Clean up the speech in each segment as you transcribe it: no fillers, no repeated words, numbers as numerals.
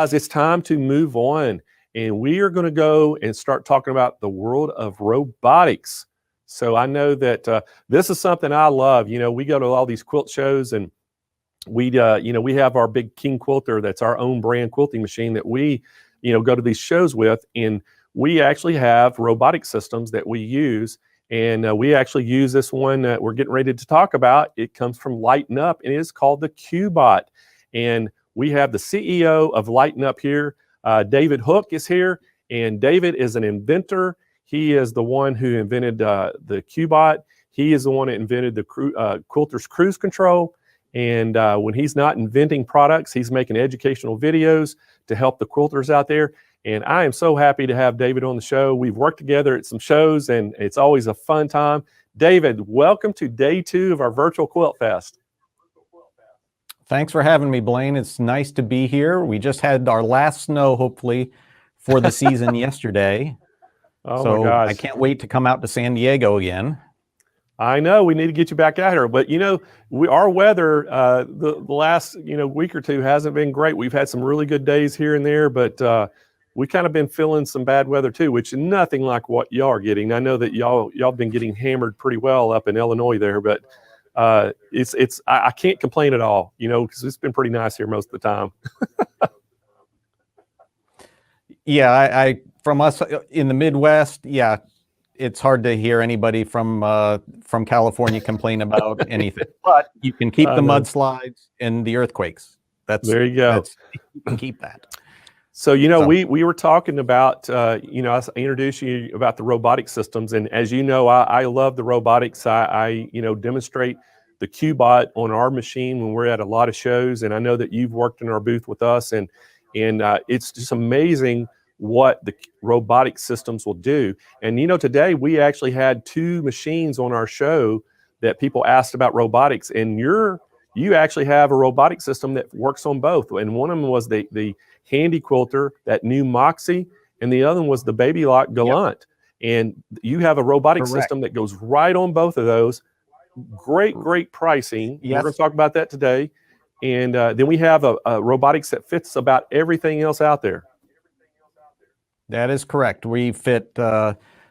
guys, it's time to move on. And we are going to go and start talking about the world of robotics. So I know that this is something I love. You know, we go to all these quilt shows, and we have our big King quilter that's our own brand quilting machine that we, go to these shows with. And we actually have robotic systems that we use. And we actually use this one that we're getting ready to talk about. It comes from Lighten Up, and it is called the Qbot. And we have the CEO of Lighten Up here. David Hooke is here, and David is an inventor. He is the one who invented the Qbot. He is the one that invented the quilter's cruise control. And when he's not inventing products, he's making educational videos to help the quilters out there. And I am so happy to have David on the show. We've worked together at some shows, and it's always a fun time. David, welcome to day 2 of our virtual Quilt Fest. Thanks for having me, Blaine. It's nice to be here. We just had our last snow, hopefully, for the season yesterday. Oh my gosh. I can't wait to come out to San Diego again. I know we need to get you back out here, but our weather the last week or two hasn't been great. We've had some really good days here and there, but we kind of been feeling some bad weather too, which is nothing like what y'all are getting. I know that y'all been getting hammered pretty well up in Illinois there, but I can't complain at all, because it's been pretty nice here most of the time. Yeah, I from us in the Midwest, yeah, it's hard to hear anybody from California complain about anything. But you can keep the mudslides and the earthquakes. There you go. You can keep that. So, we were talking about, I introduced you about the robotic systems. And as you know, I love the robotics. I demonstrate the Qbot on our machine when we're at a lot of shows. And I know that you've worked in our booth with us. And it's just amazing what the robotic systems will do. And, today we actually had 2 machines on our show that people asked about robotics. And you actually have a robotic system that works on both. And one of them was the Handy Quilter, that new Moxie, and the other one was the Baby Lock Gallant. Yep. And you have a robotic system that goes right on both of those. Great pricing. Yes. We're going to talk about that today. And then we have a robotics that fits about everything else out there. That is correct. We fit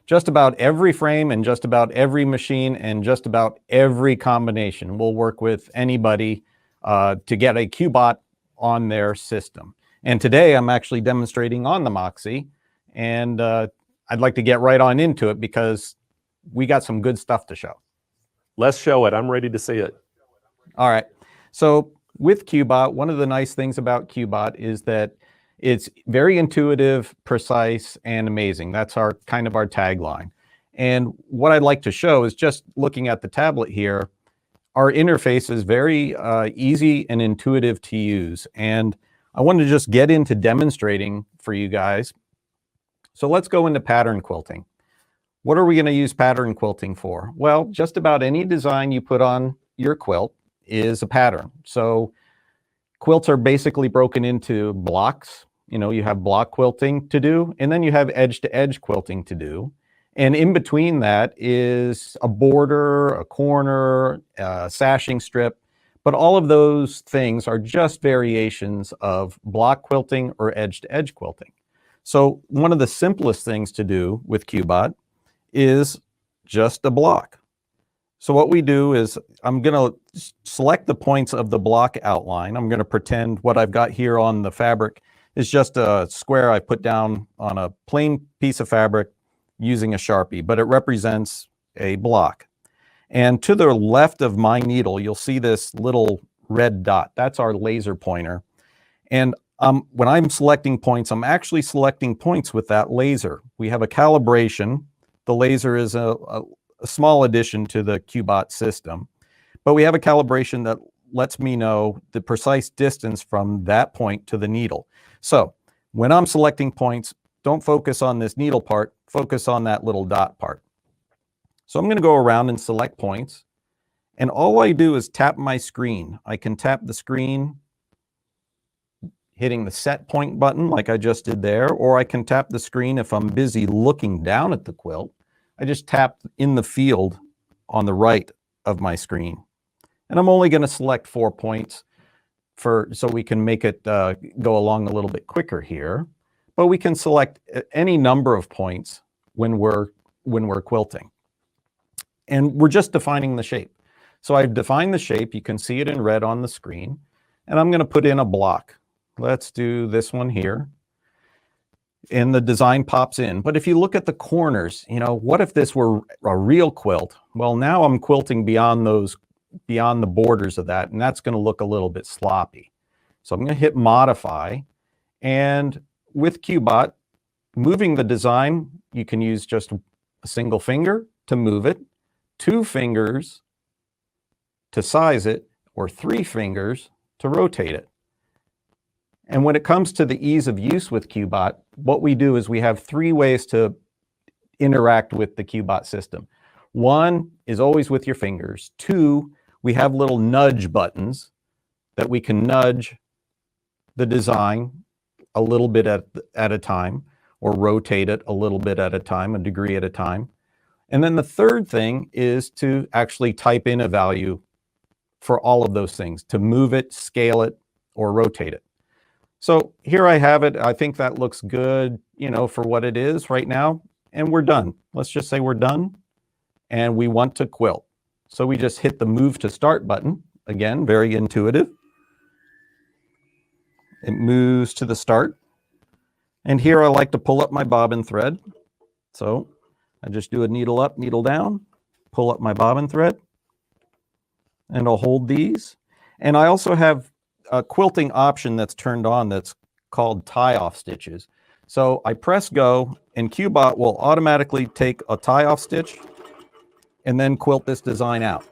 just about every frame and just about every machine and just about every combination. We'll work with anybody to get a Qbot on their system. And today I'm actually demonstrating on the Moxie, and I'd like to get right on into it because we got some good stuff to show. Let's show it. I'm ready to see it. All right. So with Qbot, one of the nice things about Qbot is that it's very intuitive, precise, and amazing. That's our tagline. And what I'd like to show is just looking at the tablet here, our interface is very easy and intuitive to use. And I wanted to just get into demonstrating for you guys. So let's go into pattern quilting. What are we going to use pattern quilting for? Well, just about any design you put on your quilt is a pattern. So quilts are basically broken into blocks. You have block quilting to do, and then you have edge-to-edge quilting to do. And in between that is a border, a corner, a sashing strip. But all of those things are just variations of block quilting or edge-to-edge quilting. So one of the simplest things to do with Qbot is just a block. So what we do is I'm going to select the points of the block outline. I'm going to pretend what I've got here on the fabric is just a square I put down on a plain piece of fabric using a Sharpie, but it represents a block. And to the left of my needle, you'll see this little red dot. That's our laser pointer. And when I'm selecting points, I'm actually selecting points with that laser. We have a calibration. The laser is a small addition to the Qbot system. But we have a calibration that lets me know the precise distance from that point to the needle. So when I'm selecting points, don't focus on this needle part, focus on that little dot part. So I'm going to go around and select points. And all I do is tap my screen. I can tap the screen hitting the set point button like I just did there, or I can tap the screen if I'm busy looking down at the quilt. I just tap in the field on the right of my screen. And I'm only going to select 4 points. so we can make it go along a little bit quicker here. But we can select any number of points when we're quilting. And we're just defining the shape. So I've defined the shape. You can see it in red on the screen. And I'm going to put in a block. Let's do this one here. And the design pops in. But if you look at the corners, you know, what if this were a real quilt? Well, now I'm quilting beyond the borders of that, and that's going to look a little bit sloppy. So I'm going to hit modify, and with Qbot, moving the design, you can use just a single finger to move it, 2 fingers to size it, or 3 fingers to rotate it. And when it comes to the ease of use with Qbot, what we do is we have 3 ways to interact with the Qbot system. 1 is always with your fingers. 2, we have little nudge buttons that we can nudge the design a little bit at a time, or rotate it a little bit at a time, a degree at a time. And then the third thing is to actually type in a value for all of those things, to move it, scale it, or rotate it. So here I have it. I think that looks good, you know, for what it is right now. And we're done. Let's just say we're done. And we want to quilt. So we just hit the move to start button. Again, very intuitive. It moves to the start. And here I like to pull up my bobbin thread. So I just do a needle up, needle down, pull up my bobbin thread. And I'll hold these. And I also have a quilting option that's turned on that's called tie-off stitches. So I press go, and Qbot will automatically take a tie-off stitch and then quilt this design out.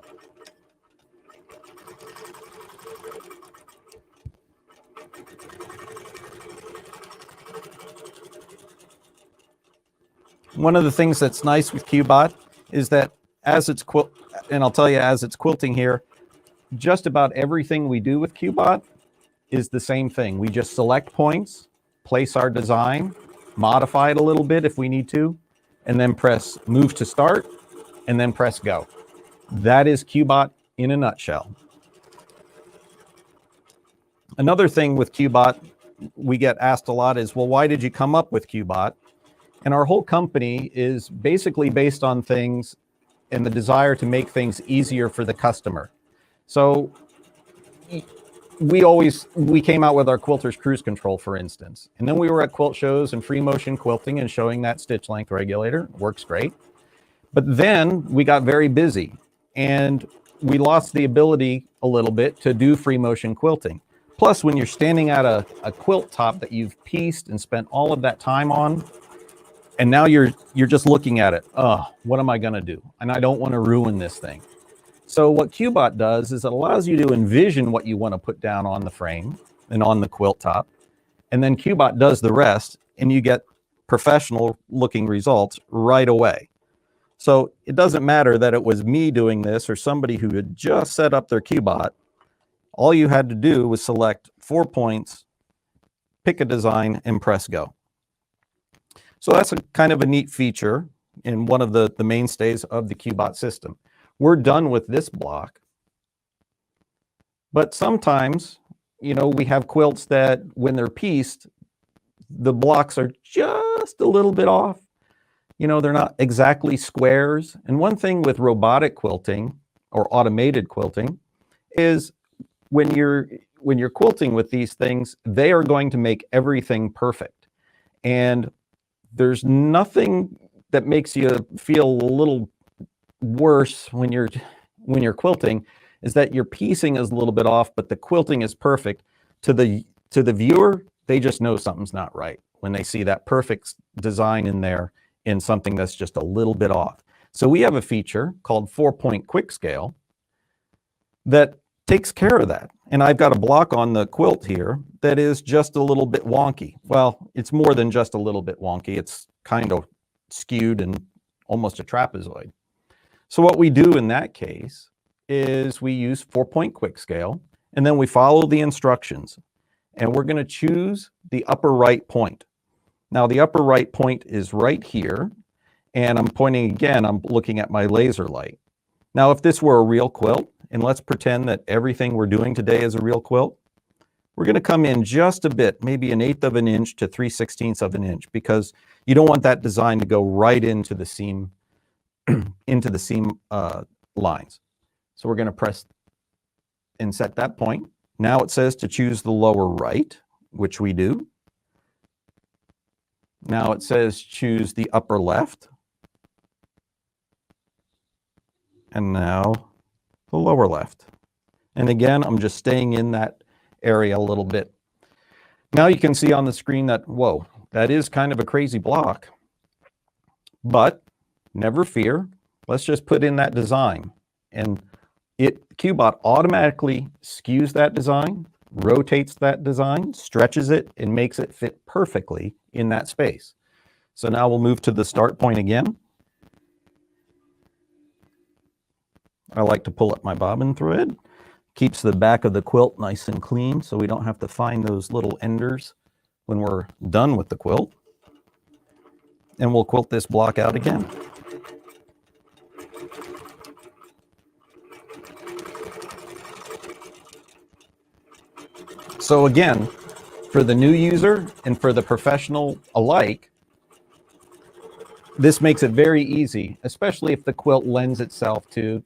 One of the things that's nice with Qbot is that as it's quilting here, just about everything we do with Qbot is the same thing. We just select points, place our design, modify it a little bit if we need to, and then press move to start, and then press go. That is Qbot in a nutshell. Another thing with Qbot we get asked a lot is, well, why did you come up with Qbot? And our whole company is basically based on things and the desire to make things easier for the customer. So we came out with our Quilter's Cruise Control, for instance. And then we were at quilt shows and free motion quilting and showing that stitch length regulator. Works great. But then we got very busy and we lost the ability a little bit to do free motion quilting. Plus, when you're standing at a quilt top that you've pieced and spent all of that time on, and now you're just looking at it, oh, what am I going to do? And I don't want to ruin this thing. So what Qbot does is it allows you to envision what you want to put down on the frame and on the quilt top. And then Qbot does the rest, and you get professional looking results right away. So it doesn't matter that it was me doing this or somebody who had just set up their Qbot. All you had to do was select 4 points, pick a design, and press go. So that's a kind of a neat feature in one of the mainstays of the Qbot system. We're done with this block. But sometimes, you know, we have quilts that when they're pieced, the blocks are just a little bit off. You know, they're not exactly squares. And one thing with robotic quilting or automated quilting is when you're quilting with these things, they are going to make everything perfect. And there's nothing that makes you feel a little worse when you're quilting is that your piecing is a little bit off, but the quilting is perfect. To the viewer, they just know something's not right when they see that perfect design in there in something that's just a little bit off. So we have a feature called 4-point quick scale that takes care of that. And I've got a block on the quilt here that is just a little bit wonky. Well, it's more than just a little bit wonky. It's kind of skewed and almost a trapezoid. So what we do in that case is we use 4-point quick scale, and then we follow the instructions. And we're going to choose the upper right point. Now the upper right point is right here, and I'm pointing again, I'm looking at my laser light. Now if this were a real quilt, and let's pretend that everything we're doing today is a real quilt, we're going to come in just a bit, maybe 1/8 of an inch to 3/16 of an inch, because you don't want that design to go right into the seam, lines. So we're going to press and set that point. Now it says to choose the lower right, which we do. Now it says choose the upper left. And now the lower left. And again, I'm just staying in that area a little bit. Now you can see on the screen that, whoa, that is kind of a crazy block. But never fear. Let's just put in that design. And Qbot automatically skews that design, rotates that design, stretches it, and makes it fit perfectly in that space. So now we'll move to the start point again. I like to pull up my bobbin thread. Keeps the back of the quilt nice and clean so we don't have to find those little enders when we're done with the quilt. And we'll quilt this block out again. So again, for the new user and for the professional alike, this makes it very easy, especially if the quilt lends itself to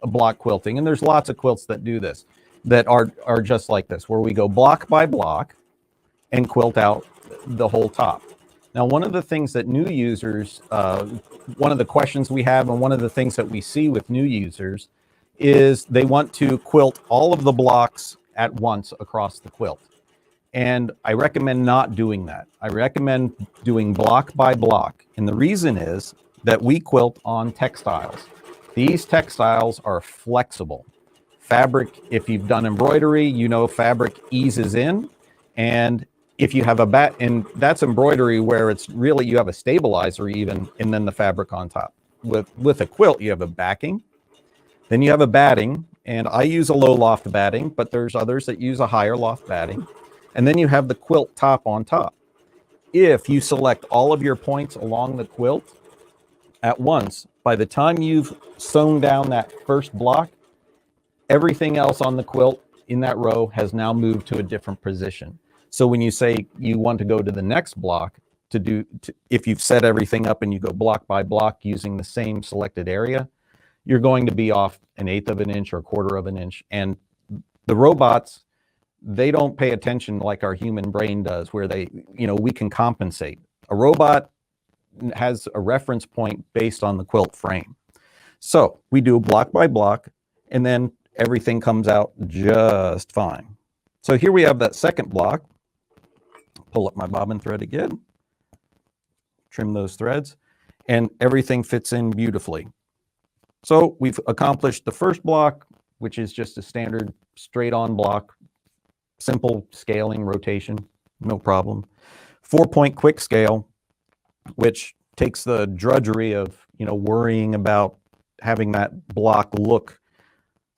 a block quilting. And there's lots of quilts that do this, that are just like this, where we go block by block and quilt out the whole top. Now, one of the things that new users, one of the questions we have and one of the things that we see with new users is they want to quilt all of the blocks at once across the quilt. And I recommend not doing that. I recommend doing block by block. And the reason is that we quilt on textiles. These textiles are flexible. Fabric, if you've done embroidery, you know fabric eases in. And if you have and that's embroidery where it's really, you have a stabilizer even, and then the fabric on top. With a quilt, you have a backing, then you have a batting, and I use a low loft batting, but there's others that use a higher loft batting. And then you have the quilt top on top. If you select all of your points along the quilt at once, by the time you've sewn down that first block, everything else on the quilt in that row has now moved to a different position. So when you say you want to go to the next block, if you've set everything up and you go block by block using the same selected area, you're going to be off 1/8 of an inch or 1/4 of an inch. And the robots, they don't pay attention like our human brain does, where we can compensate. A robot has a reference point based on the quilt frame. So we do block by block, and then everything comes out just fine. So here we have that second block. Pull up my bobbin thread again, trim those threads, and everything fits in beautifully. So we've accomplished the first block, which is just a standard straight on block, simple scaling, rotation, no problem. 4-point quick scale, which takes the drudgery of, worrying about having that block look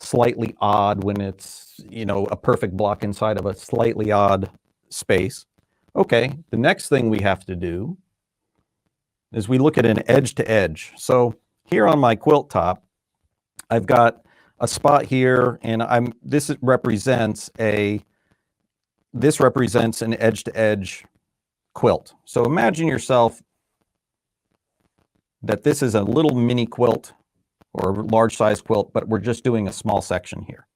slightly odd when it's, a perfect block inside of a slightly odd space. Okay, the next thing we have to do is we look at an edge to edge. So here on my quilt top, I've got a spot here, and this represents an edge to edge quilt. So imagine yourself that this is a little mini quilt or large size quilt, but we're just doing a small section here.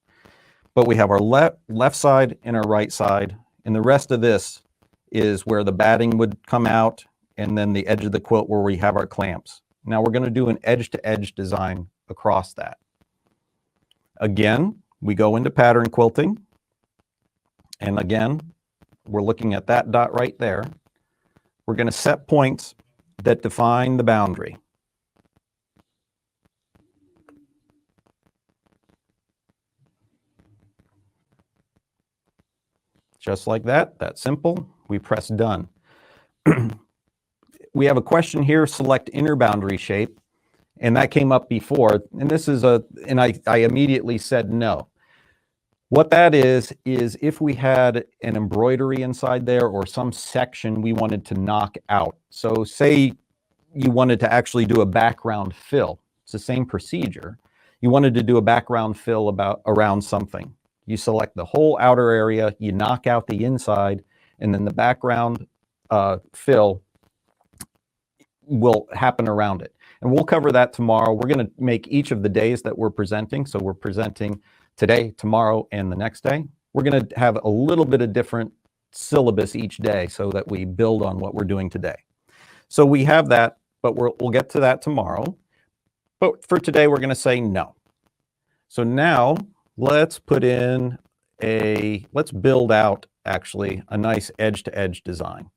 But we have our left side and our right side, and the rest of this is where the batting would come out, and then the edge of the quilt where we have our clamps. Now we're going to do an edge to edge design across that. Again, we go into pattern quilting, and again, we're looking at that dot right there. We're going to set points that define the boundary. Just like that, that's simple. We press done. We have a question here, select inner boundary shape. And that came up before. And this is and I immediately said no. What that is if we had an embroidery inside there or some section we wanted to knock out. So say you wanted to actually do a background fill. It's the same procedure. You wanted to do a background fill around something. You select the whole outer area, you knock out the inside, and then the background fill will happen around it. And we'll cover that tomorrow. We're going to make each of the days that we're presenting. So we're presenting today, tomorrow, and the next day. We're going to have a little bit of different syllabus each day so that we build on what we're doing today. So we have that, but we'll get to that tomorrow. But for today, we're going to say no. So now let's put in let's build out actually a nice edge-to-edge design.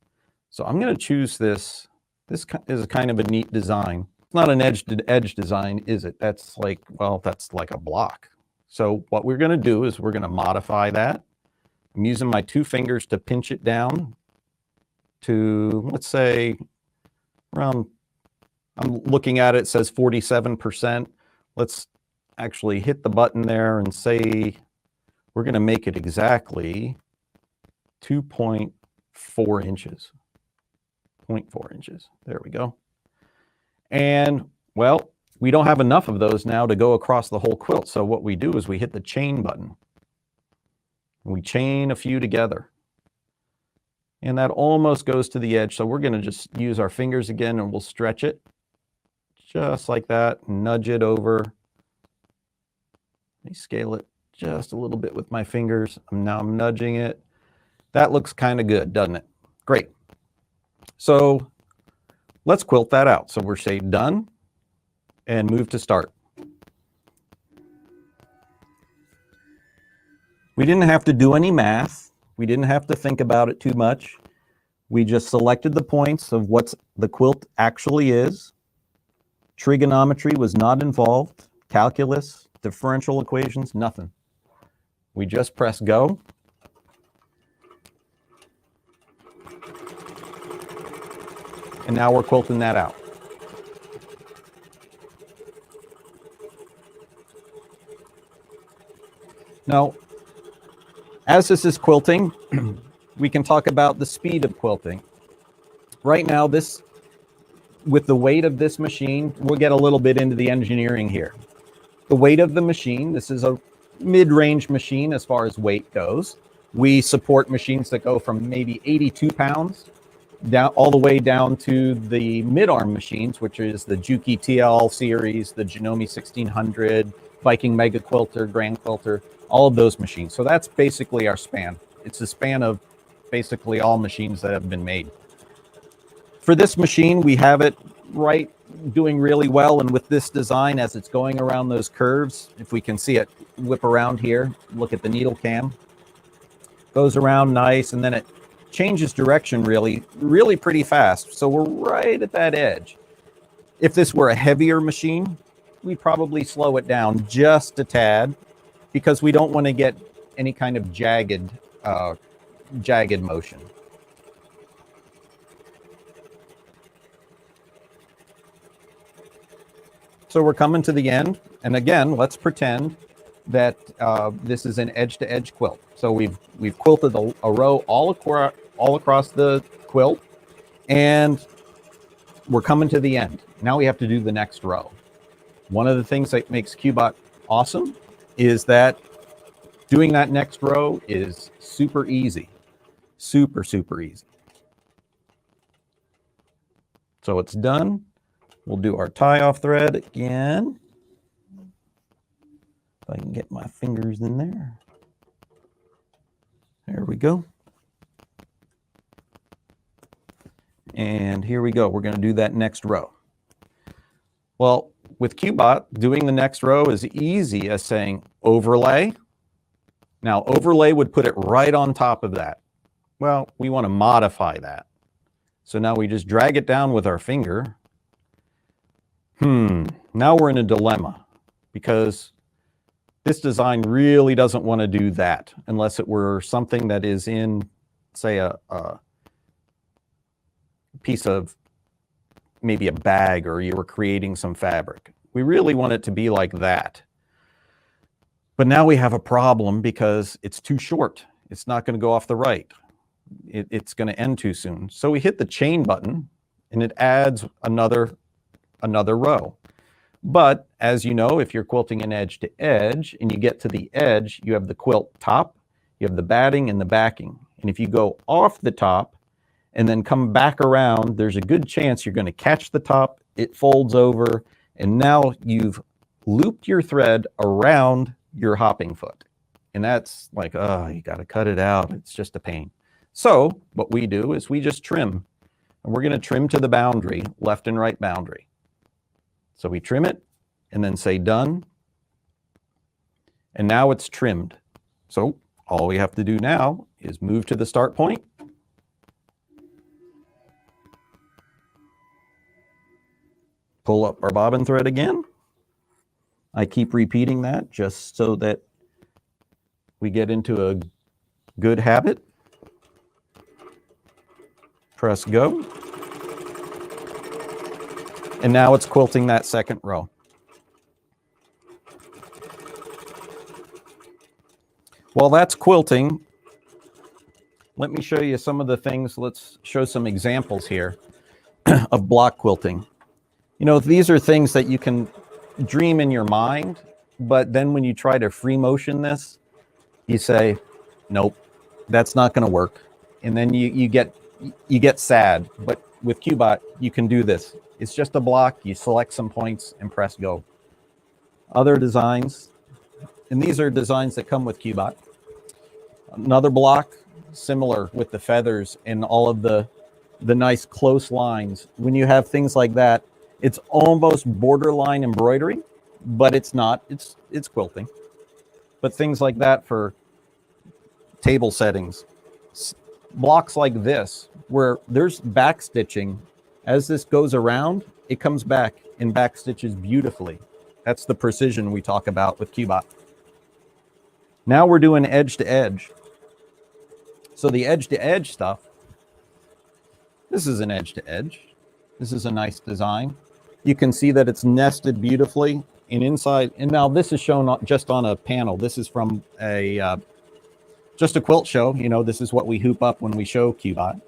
So I'm going to choose this. This is kind of a neat design. It's not an edge-to-edge design, is it? That's like, well, that's like a block. So what we're going to do is we're going to modify that. I'm using my 2 fingers to pinch it down to, let's say, around, I'm looking at it, it says 47%. Let's actually hit the button there and say we're going to make it exactly 2.4 inches. 0.4 inches. There we go. And, well, we don't have enough of those now to go across the whole quilt. So what we do is we hit the chain button. We chain a few together. And that almost goes to the edge. So we're going to just use our fingers again and we'll stretch it just like that. Nudge it over. Let me scale it just a little bit with my fingers. Now I'm nudging it. That looks kind of good, doesn't it? Great. So let's quilt that out. So we're say done and move to start. We didn't have to do any math. We didn't have to think about it too much. We just selected the points of what the quilt actually is. Trigonometry was not involved. Calculus, differential equations, nothing. We just press go. And now we're quilting that out. Now, as this is quilting, we can talk about the speed of quilting. Right now, with the weight of this machine, we'll get a little bit into the engineering here. The weight of the machine, this is a mid-range machine as far as weight goes. We support machines that go from maybe 82 pounds down all the way down to the mid-arm machines, which is the Juki TL series, the Janome 1600, Viking Mega Quilter, Grand Quilter, all of those machines. So that's basically our span. It's a span of basically all machines that have been made. For this machine, we have it right doing really well. And with this design, as it's going around those curves, if we can see it whip around here, look at the needle cam, goes around nice, and then it changes direction really pretty fast. So we're right at that edge. If this were a heavier machine, we'd probably slow it down just a tad because we don't want to get any kind of jagged motion. So we're coming to the end. And again, let's pretend that this is an edge-to-edge quilt. So we've quilted a row all across the quilt, and we're coming to the end. Now we have to do the next row. One of the things that makes Qbot awesome is that doing that next row is super easy. Super easy. So it's done. We'll do our tie-off thread again. If I can get my fingers in there. There we go. And here we go. We're going to do that next row. Well, with Qbot, doing the next row is easy as saying overlay. Now, overlay would put it right on top of that. Well, we want to modify that. So now we just drag it down with our finger. Now we're in a dilemma because this design really doesn't want to do that unless it were something that is in, say, a piece of maybe a bag, or you were creating some fabric. We really want it to be like that. But now we have a problem because it's too short. It's not going to go off the right. It's going to end too soon. So we hit the chain button and it adds another row. But as you know, if you're quilting an edge to edge and you get to the edge, you have the quilt top, you have the batting and the backing. And if you go off the top and then come back around, there's a good chance you're going to catch the top, it folds over, and now you've looped your thread around your hopping foot. And that's like, oh, you got to cut it out. It's just a pain. So what we do is we just trim. And we're going to trim to the boundary, left and right boundary. So we trim it and then say done. And now it's trimmed. So all we have to do now is move to the start point. Pull up our bobbin thread again. I keep repeating that just so that we get into a good habit. Press go. And now it's quilting that second row. While that's quilting, let me show you some of the things. Let's show some examples here of block quilting. You know, these are things that you can dream in your mind, but then when you try to free motion this, you say, nope, that's not going to work. And then you get sad. But with Qbot, you can do this. It's just a block. You select some points and press go. Other designs, and these are designs that come with Qbot. Another block, similar with the feathers and all of the nice close lines. When you have things like that, it's almost borderline embroidery, but it's not. It's quilting. But things like that for table settings. Blocks like this, where there's back stitching. As this goes around, it comes back and back stitches beautifully. That's the precision we talk about with Qbot. Now we're doing edge to edge. So the edge to edge stuff, this is an edge to edge. This is a nice design. You can see that it's nested beautifully and inside. And now this is shown just on a panel. This is from just a quilt show. You know, this is what we hoop up when we show Qbot.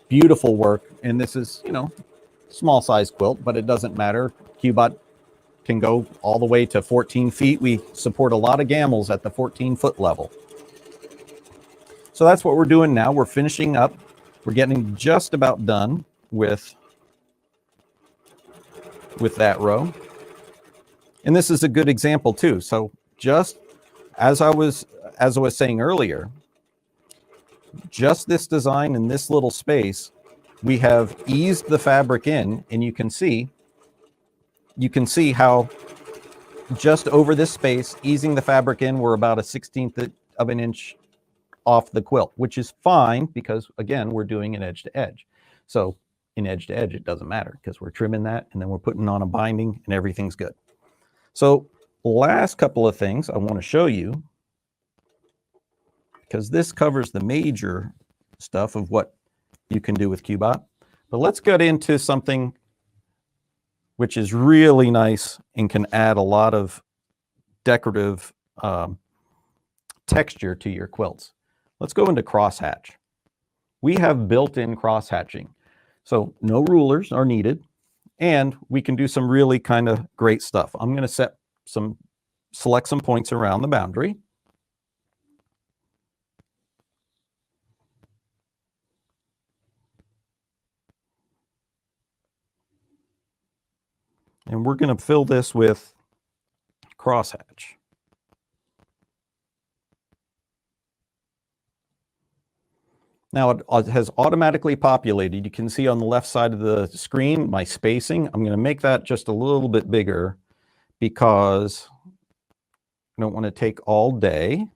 Beautiful work. And this is, you know, small size quilt, but it doesn't matter. Qbot can go all the way to 14 feet. We support a lot of gamels at the 14-foot level. So that's what we're doing now. We're finishing up. We're getting just about done with that row. And this is a good example too. So just as I was saying earlier, just this design in this little space, we have eased the fabric in, and you can see how just over this space, easing the fabric in, we're about a 1/16 of an inch off the quilt, which is fine because, again, we're doing an edge to edge. So in edge to edge, it doesn't matter because we're trimming that and then we're putting on a binding and everything's good. So last couple of things I want to show you, because this covers the major stuff of what you can do with Qbot. But let's get into something which is really nice and can add a lot of decorative texture to your quilts. Let's go into crosshatch. We have built-in crosshatching. So no rulers are needed, and we can do some really kind of great stuff. I'm going to select some points around the boundary. And we're going to fill this with crosshatch. Now it has automatically populated. You can see on the left side of the screen my spacing. I'm going to make that just a little bit bigger because I don't want to take all day.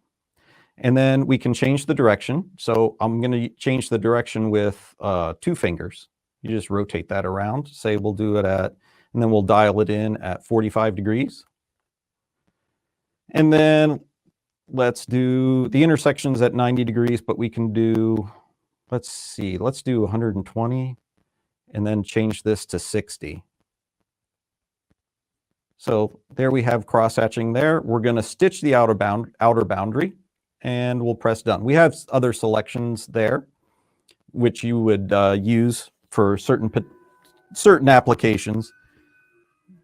And then we can change the direction. So I'm going to change the direction with 2 fingers. You just rotate that around. Say we'll do it at, and then we'll dial it in at 45 degrees. And then let's do the intersections at 90 degrees, but we can do, let's do 120 and then change this to 60. So there we have cross-hatching there. We're going to stitch the outer boundary and we'll press done. We have other selections there, which you would use for certain applications.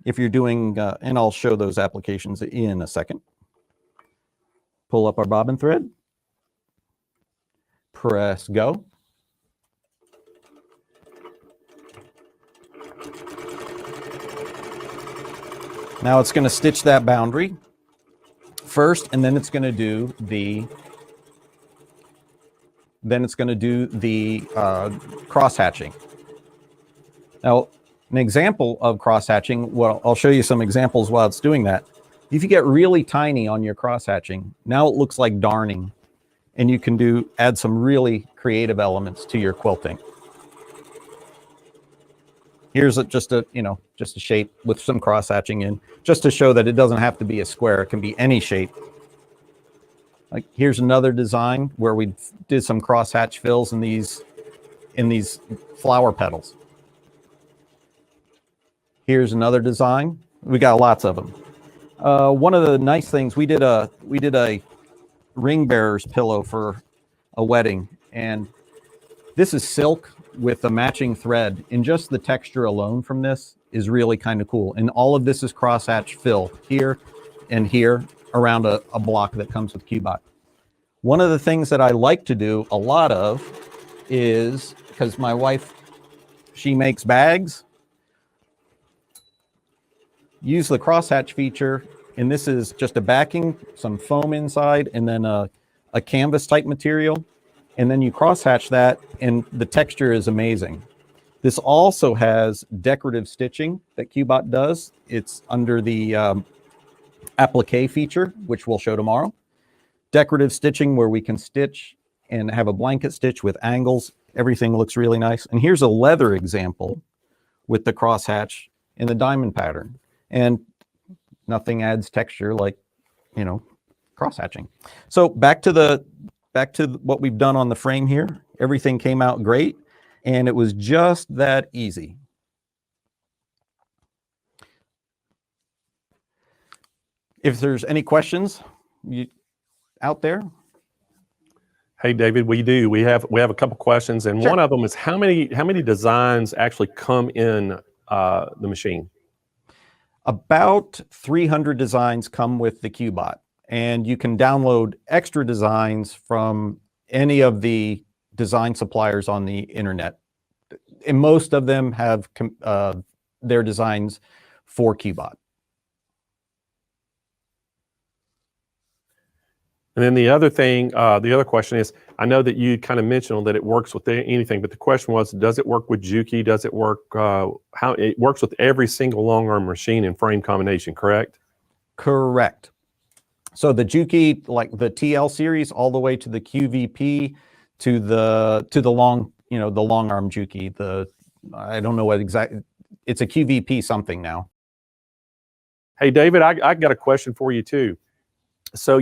if you're doing, and I'll show those applications in a second. Pull up our bobbin thread, press go. Now it's going to stitch that boundary first, and then it's going to do the cross hatching. Now, an example of cross hatching, well, I'll show you some examples while it's doing that. If you get really tiny on your cross hatching, now it looks like darning, and you can add some really creative elements to your quilting. Here's just a shape with some cross hatching in, just to show that it doesn't have to be a square. It can be any shape. Like here's another design where we did some cross hatch fills in these flower petals. Here's another design. We got lots of them. One of the nice things, we did a ring bearer's pillow for a wedding, and this is silk with a matching thread, and just the texture alone from this is really kind of cool. And all of this is cross hatch fill here and here around a block that comes with Qbot. One of the things that I like to do a lot of is, because my wife, she makes bags, use the crosshatch feature, and this is just a backing, some foam inside, and then a canvas type material, and then you crosshatch that, and the texture is amazing. This also has decorative stitching that Qbot does. It's under the applique feature, which we'll show tomorrow. Decorative stitching where we can stitch and have a blanket stitch with angles. Everything looks really nice. And here's a leather example with the crosshatch in the diamond pattern. And nothing adds texture like, cross hatching. So back to what we've done on the frame here. Everything came out great, and it was just that easy. If there's any questions out there. Hey, David, we do. We have a couple questions, and Sure. One of them is how many designs actually come in the machine? About 300 designs come with the Qbot, and you can download extra designs from any of the design suppliers on the internet. And most of them have their designs for Qbot. And then the other thing, the other question is, I know that you kind of mentioned that it works with anything, but the question was, does it work with Juki? Does it work, how it works with every single long arm machine and frame combination, correct? Correct. So the Juki, like the TL series, all the way to the QVP, to the long, the long arm Juki, I don't know what exactly, it's a QVP something now. Hey, David, I got a question for you too. So,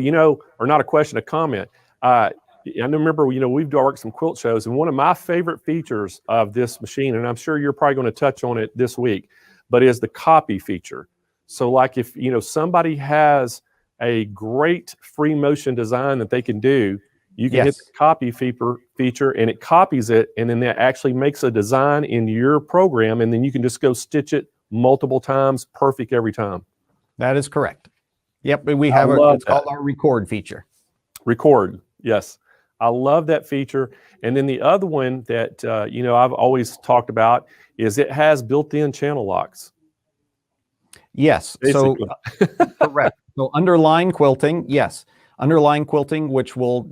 or not a question, a comment. I remember, we've worked some quilt shows, and one of my favorite features of this machine, and I'm sure you're probably going to touch on it this week, but is the copy feature. So like if, somebody has a great free motion design that they can do, you can hit the copy feature and it copies it, and then that actually makes a design in your program, and then you can just go stitch it multiple times, perfect every time. That is correct. Yep, we have it's called our record feature. Record, yes. I love that feature. And then the other one that, I've always talked about is it has built-in channel locks. Yes, basically. So correct. So underline quilting, yes. Underline quilting, which we'll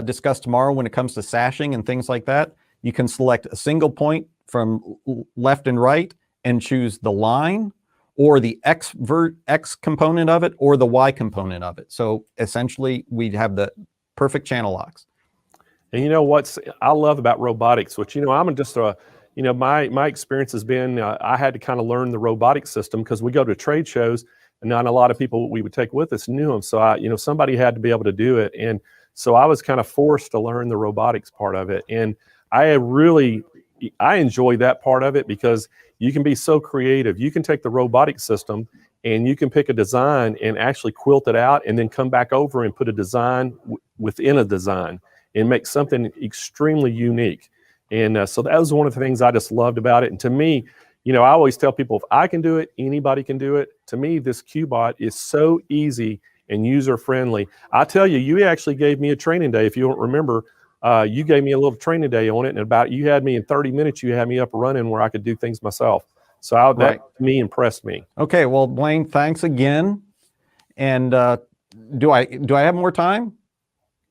discuss tomorrow when it comes to sashing and things like that. You can select a single point from left and right and choose the line, or the X component of it, or the Y component of it. So essentially, we'd have the perfect channel locks. And what I love about robotics, which, I'm just my experience has been, I had to kind of learn the robotic system because we go to trade shows and not a lot of people we would take with us knew them. So somebody had to be able to do it. And so I was kind of forced to learn the robotics part of it. And I enjoy that part of it because you can be so creative. You can take the robotic system and you can pick a design and actually quilt it out and then come back over and put a design within a design and make something extremely unique. And so that was one of the things I just loved about it. And to me, you know, I always tell people, if I can do it, anybody can do it. To me, this Qbot is so easy and user-friendly. I tell you, you actually gave me a training day. If you don't remember, you gave me a little training day on it, and you had me in 30 minutes, you had me up and running where I could do things myself. So that to me impressed me. Okay, well, Blaine, thanks again. And do I have more time?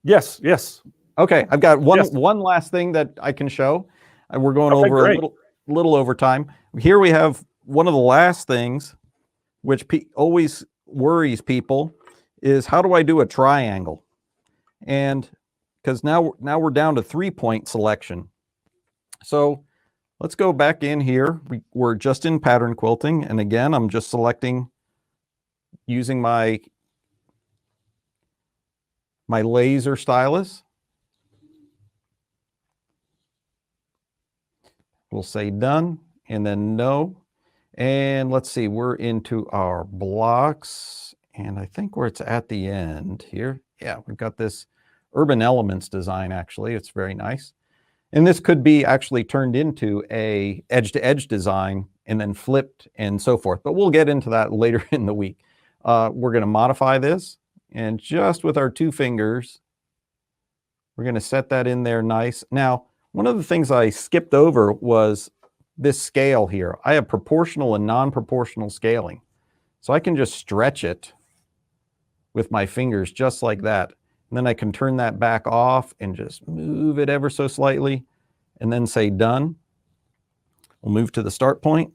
Yes, yes. Okay, I've got one last thing that I can show. We're going over a little over time. Here we have one of the last things, which always worries people, is how do I do a triangle? And because now we're down to 3-point selection. So let's go back in here. We're just in pattern quilting, and again, I'm just selecting using my laser stylus. We'll say done, and then no. And let's see, we're into our blocks, and I think where it's at the end here. Yeah, we've got this Urban Elements design, actually. It's very nice. And this could be actually turned into a edge-to-edge design and then flipped and so forth. But we'll get into that later in the week. We're going to modify this, and just with our 2 fingers, we're going to set that in there nice. Now, one of the things I skipped over was this scale here. I have proportional and non-proportional scaling. So I can just stretch it with my fingers just like that. And then I can turn that back off and just move it ever so slightly and then say done. We'll move to the start point.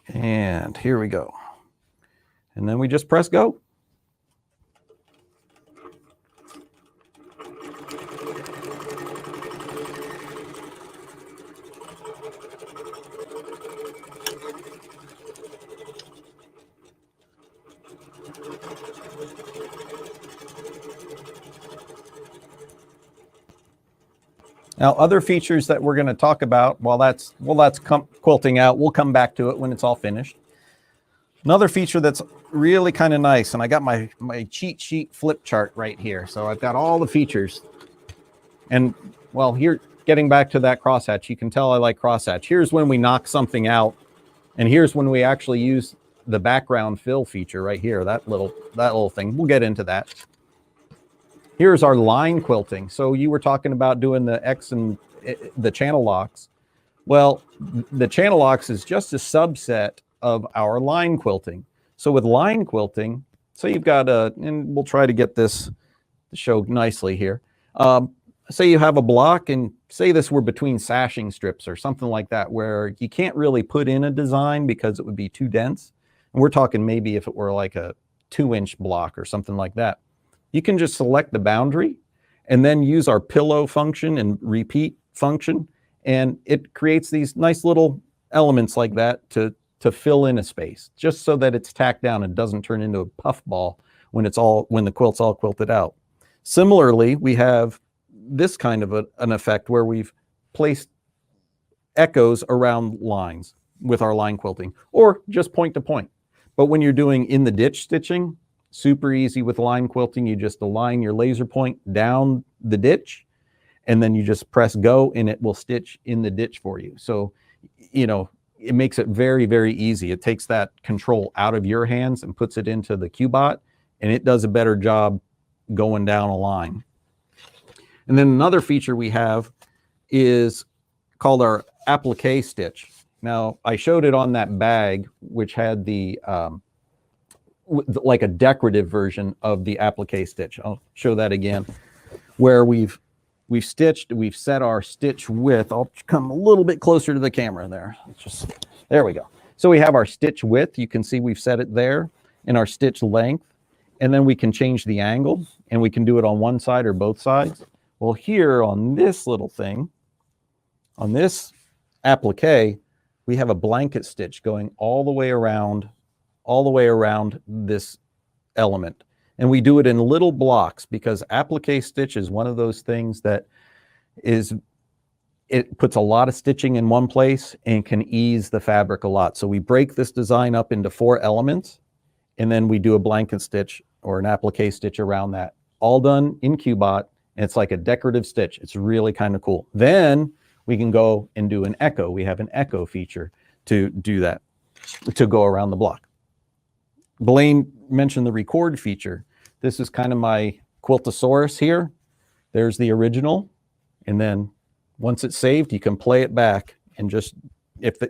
And here we go. And then we just press go. Now, other features that we're going to talk about while that's quilting out, we'll come back to it when it's all finished. Another feature that's really kind of nice, and I got my cheat sheet flip chart right here. So I've got all the features. And well, here, getting back to that crosshatch, you can tell I like crosshatch. Here's when we knock something out, and here's when we actually use the background fill feature right here, that little thing. We'll get into that. Here's our line quilting. So you were talking about doing the X and the channel locks. Well, the channel locks is just a subset of our line quilting. So with line quilting, so you've got and we'll try to get this to show nicely here. Say you have a block, and say this were between sashing strips or something like that, where you can't really put in a design because it would be too dense. And we're talking maybe if it were like a 2-inch block or something like that. You can just select the boundary and then use our pillow function and repeat function. And it creates these nice little elements like that to fill in a space, just so that it's tacked down and doesn't turn into a puff ball when the quilt's all quilted out. Similarly, we have this kind of an effect where we've placed echoes around lines with our line quilting, or just point to point. But when you're doing in the ditch stitching, super easy with line quilting. You just align your laser point down the ditch, and then you just press go, and it will stitch in the ditch for you. So, you know, it makes it very, very easy. It takes that control out of your hands and puts it into the Qbot, and it does a better job going down a line. And then another feature we have is called our applique stitch. Now, I showed it on that bag, which had the like a decorative version of the applique stitch. I'll show that again, where we've stitched, we've set our stitch width. I'll come a little bit closer to the camera there. There we go. So we have our stitch width. You can see we've set it there, and our stitch length, and then we can change the angle, and we can do it on one side or both sides. Well, here on this little thing, on this applique, we have a blanket stitch going all the way around this element. And we do it in little blocks, because applique stitch is one of those things that it puts a lot of stitching in one place and can ease the fabric a lot. So we break this design up into 4 elements, and then we do a blanket stitch or an applique stitch around that, all done in Qbot. And it's like a decorative stitch. It's really kind of cool. Then we can go and do an echo. We have an echo feature to do that, to go around the block. Blaine mentioned the record feature. This is kind of my Quiltosaurus here. There's the original. And then once it's saved, you can play it back and just,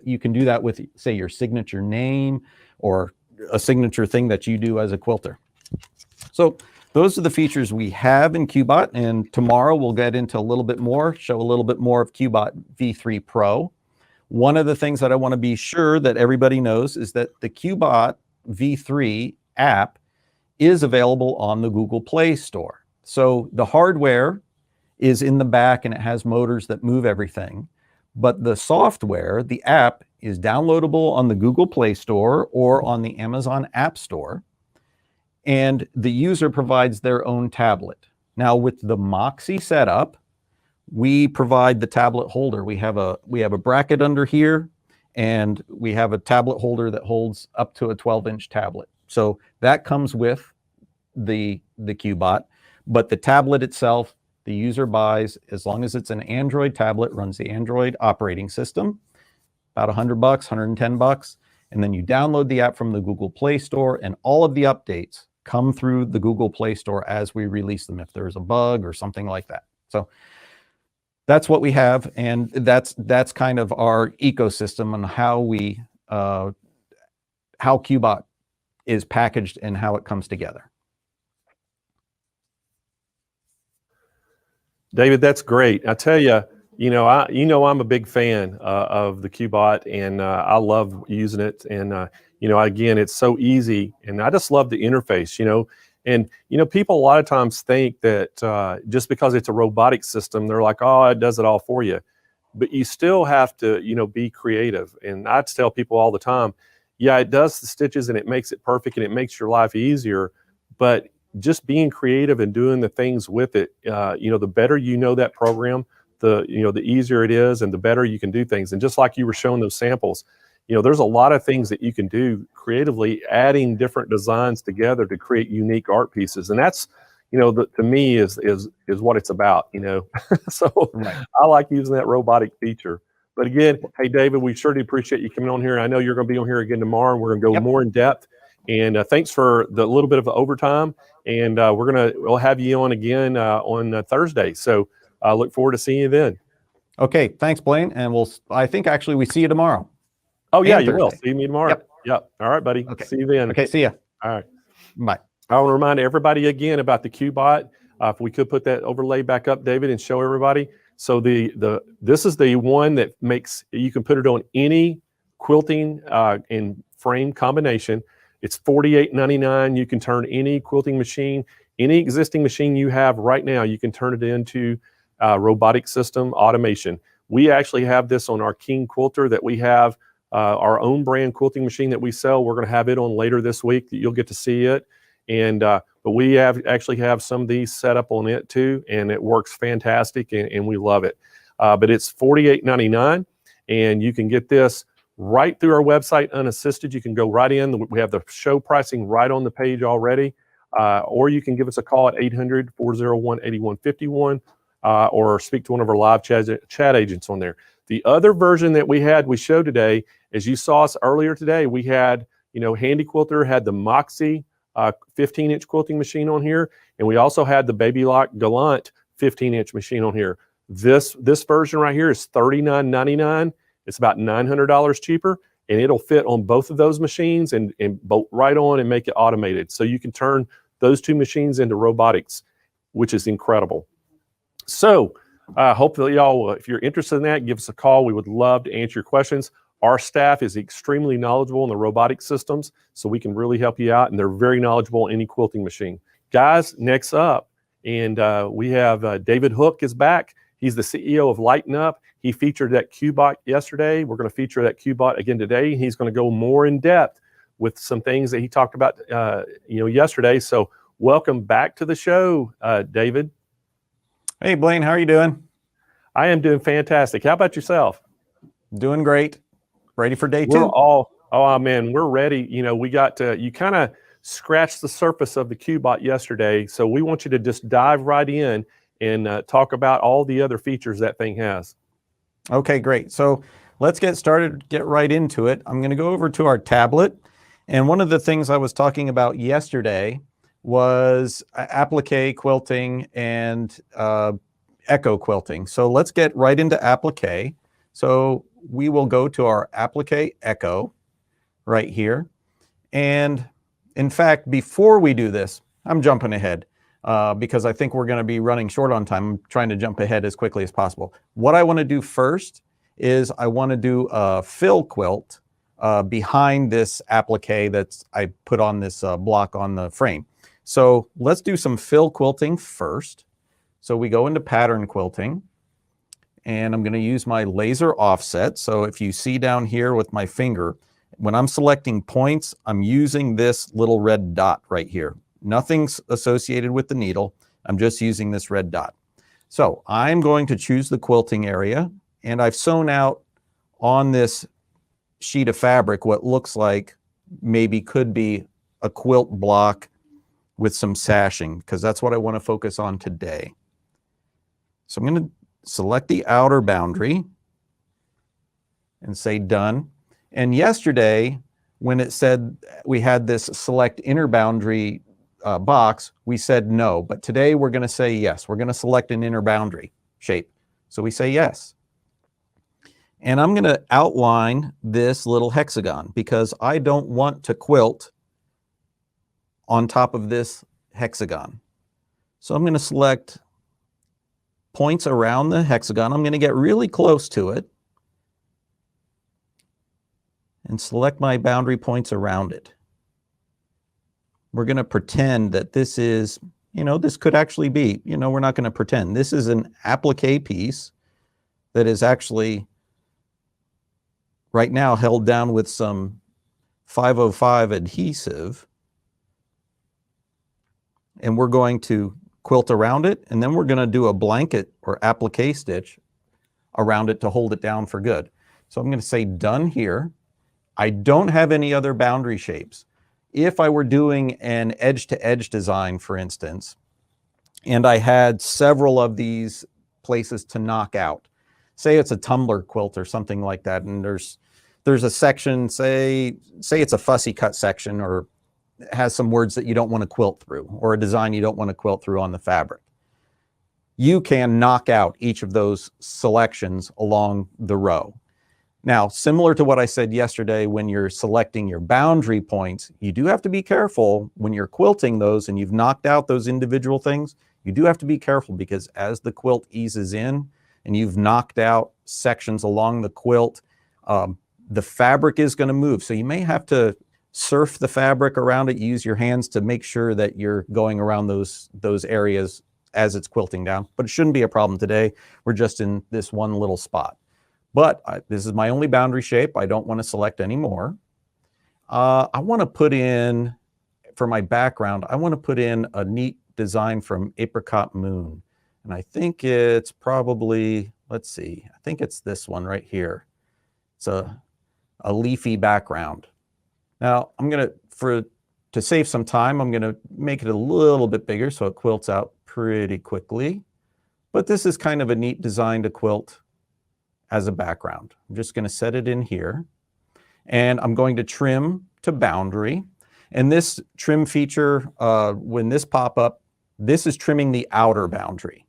you can do that with, say, your signature name or a signature thing that you do as a quilter. So those are the features we have in Qbot, and tomorrow we'll get into a little bit more, show a little bit more of Qbot V3 Pro. One of the things that I want to be sure that everybody knows is that the Qbot V3 app is available on the Google Play Store. So the hardware is in the back and it has motors that move everything. But the software, the app, is downloadable on the Google Play Store or on the Amazon App Store. And the user provides their own tablet. Now with the Moxie setup, we provide the tablet holder. We have a bracket under here, and we have a tablet holder that holds up to a 12-inch tablet. So that comes with the Qbot, but the tablet itself, the user buys, as long as it's an Android tablet, runs the Android operating system, about $100, $110. And then you download the app from the Google Play Store, and all of the updates come through the Google Play Store as we release them, if there's a bug or something like that. So that's what we have. And that's kind of our ecosystem and how we, how Qbot is packaged and how it comes together. David, that's great. I tell you, I'm a big fan of the Qbot, and I love using it. And again, it's so easy, and I just love the interface. And people a lot of times think that just because it's a robotic system, they're like, oh, it does it all for you. But you still have to, be creative. And I tell people all the time, yeah, it does the stitches and it makes it perfect and it makes your life easier. But just being creative and doing the things with it, the better that program, the easier it is, and the better you can do things. And just like you were showing those samples, there's a lot of things that you can do creatively, adding different designs together to create unique art pieces. And that's, to me is what it's about, So right. I like using that robotic feature. But again, hey, David, we sure do appreciate you coming on here. I know you're going to be on here again tomorrow, and we're going to go more in depth. And thanks for the little bit of overtime. And we'll have you on again on Thursday. So I look forward to seeing you then. Okay, thanks, Blaine. And I think actually we see you tomorrow. Oh yeah, you will. See me tomorrow. Yep. All right, buddy. Okay. See you then. Okay, see ya. All right. Bye. I want to remind everybody again about the Qbot. If we could put that overlay back up, David, and show everybody. So this is the one that you can put it on any quilting and frame combination. It's $48.99. You can turn any quilting machine, any existing machine you have right now, you can turn it into robotic system automation. We actually have this on our King Quilter that we have our own brand quilting machine that we sell. We're going to have it on later this week. You'll get to see it. And but we actually have some of these set up on it too, and it works fantastic, and we love it. But it's $48.99, and you can get this right through our website unassisted. You can go right in. We have the show pricing right on the page already. Or you can give us a call at 800-401-8151 or speak to one of our live chat agents on there. The other version that we showed today, as you saw us earlier today, we had, Handy Quilter had the Moxie 15-inch quilting machine on here, and we also had the Baby Lock Gallant 15-inch machine on here. This version right here is $39.99. It's about $900 cheaper, and it'll fit on both of those machines and bolt right on and make it automated. So you can turn those two machines into robotics, which is incredible. So hopefully y'all, if you're interested in that, give us a call. We would love to answer your questions. Our staff is extremely knowledgeable in the robotic systems, so we can really help you out, and they're very knowledgeable in any quilting machine. Guys, next up, and we have David Hooke is back. He's the CEO of Lighten Up. He featured that Qbot yesterday. We're going to feature that Qbot again today. He's going to go more in depth with some things that he talked about, yesterday. So welcome back to the show, David. Hey, Blaine, how are you doing? I am doing fantastic. How about yourself? Doing great. Ready for day two? We're ready. We got you kind of scratched the surface of the Qbot yesterday, so we want you to just dive right in and talk about all the other features that thing has. Okay, great. So let's get started, get right into it. I'm going to go over to our tablet. And one of the things I was talking about yesterday was applique quilting and echo quilting. So let's get right into applique. So we will go to our applique echo right here. And in fact, before we do this, I'm jumping ahead because I think we're going to be running short on time. I'm trying to jump ahead as quickly as possible. What I want to do first is I want to do a fill quilt behind this applique that I put on this block on the frame. So let's do some fill quilting first. So we go into pattern quilting, and I'm going to use my laser offset. So if you see down here with my finger, when I'm selecting points, I'm using this little red dot right here. Nothing's associated with the needle. I'm just using this red dot. So I'm going to choose the quilting area, and I've sewn out on this sheet of fabric what looks like maybe could be a quilt block with some sashing, because that's what I want to focus on today. So I'm going to select the outer boundary and say done. And yesterday, when it said we had this select inner boundary box, we said no. But today we're going to say yes. We're going to select an inner boundary shape. So we say yes. And I'm going to outline this little hexagon because I don't want to quilt on top of this hexagon. So I'm going to select points around the hexagon. I'm going to get really close to it and select my boundary points around it. We're going to pretend that this is, this could actually be, we're not going to pretend. This is an applique piece that is actually right now held down with some 505 adhesive. And we're going to quilt around it, and then we're going to do a blanket or applique stitch around it to hold it down for good. So I'm going to say done here. I don't have any other boundary shapes. If I were doing an edge-to-edge design, for instance, and I had several of these places to knock out, say it's a tumbler quilt or something like that, and there's a section, say it's a fussy cut section, or has some words that you don't want to quilt through, or a design you don't want to quilt through on the fabric. You can knock out each of those selections along the row. Now, similar to what I said yesterday, when you're selecting your boundary points, you do have to be careful when you're quilting those and you've knocked out those individual things. You do have to be careful because as the quilt eases in and you've knocked out sections along the quilt, the fabric is going to move. So you may have to surf the fabric around it, use your hands to make sure that you're going around those areas as it's quilting down. But it shouldn't be a problem today. We're just in this one little spot. But this is my only boundary shape. I don't want to select any more. I want to put in, for my background, I want to put in a neat design from Apricot Moon. And I think it's probably, let's see, I think it's this one right here. It's a leafy background. Now, I'm going to save some time, I'm going to make it a little bit bigger so it quilts out pretty quickly. But this is kind of a neat design to quilt as a background. I'm just going to set it in here. And I'm going to trim to boundary. And this trim feature, when this pop up, this is trimming the outer boundary.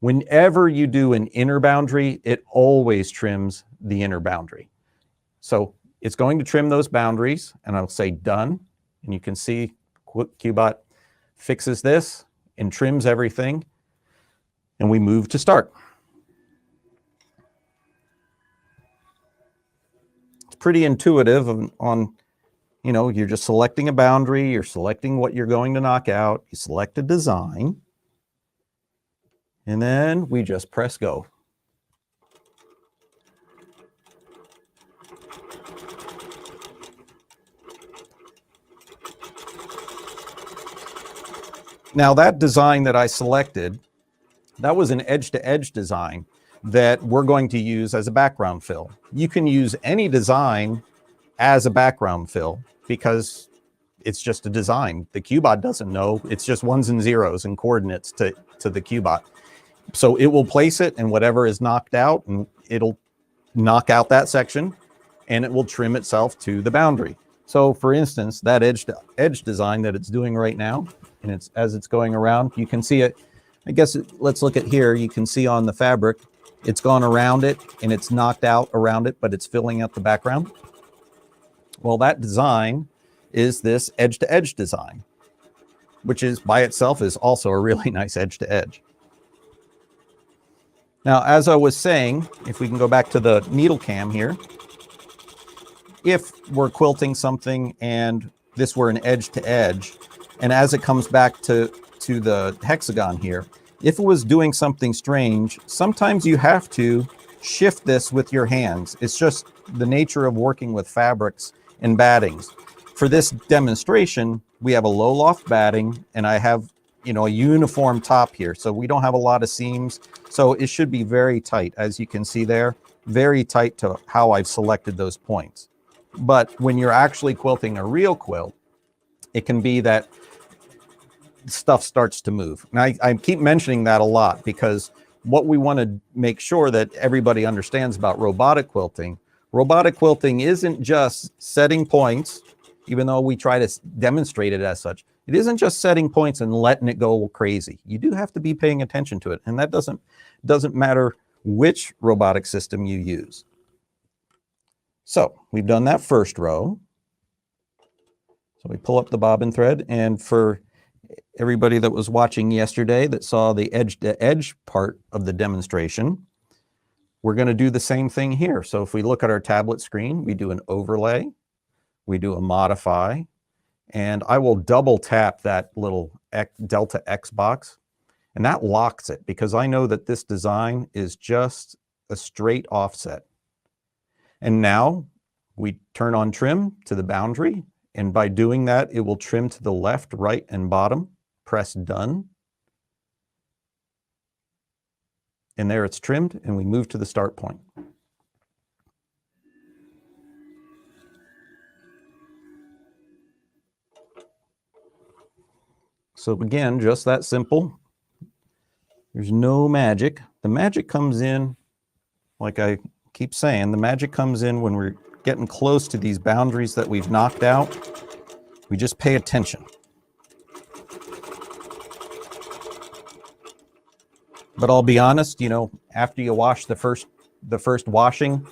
Whenever you do an inner boundary, it always trims the inner boundary. So it's going to trim those boundaries, and I'll say done. And you can see Qbot fixes this and trims everything. And we move to start. It's pretty intuitive on, you're just selecting a boundary, you're selecting what you're going to knock out, you select a design, and then we just press go. Now that design that I selected, that was an edge-to-edge design that we're going to use as a background fill. You can use any design as a background fill because it's just a design. The Qbot doesn't know. It's just ones and zeros and coordinates to the Qbot. So it will place it, and whatever is knocked out, and it'll knock out that section, and it will trim itself to the boundary. So for instance, that edge design that it's doing right now, and as it's going around, you can see it. I guess let's look at here. You can see on the fabric, it's gone around it and it's knocked out around it, but it's filling out the background. Well, that design is this edge to edge design, which is by itself is also a really nice edge to edge. Now, as I was saying, if we can go back to the needle cam here, if we're quilting something and this were an edge to edge, and as it comes back to the hexagon here, if it was doing something strange, sometimes you have to shift this with your hands. It's just the nature of working with fabrics and battings. For this demonstration, we have a low loft batting, and I have, you know, a uniform top here. So we don't have a lot of seams. So it should be very tight, as you can see there, very tight to how I've selected those points. But when you're actually quilting a real quilt, it can be that stuff starts to move. And I keep mentioning that a lot because what we want to make sure that everybody understands about robotic quilting isn't just setting points, even though we try to demonstrate it as such. It isn't just setting points and letting it go crazy. You do have to be paying attention to it. And that doesn't matter which robotic system you use. So we've done that first row. So we pull up the bobbin thread, and for everybody that was watching yesterday that saw the edge to edge part of the demonstration, we're going to do the same thing here. So if we look at our tablet screen, we do an overlay, we do a modify, and I will double tap that little Delta X box, and that locks it because I know that this design is just a straight offset. And now we turn on trim to the boundary, and by doing that, it will trim to the left, right, and bottom. Press done. And there it's trimmed, and we move to the start point. So again, just that simple. There's no magic. The magic comes in, like I keep saying, the magic comes in when we're getting close to these boundaries that we've knocked out. We just pay attention. But I'll be honest, you know, after you wash the first washing,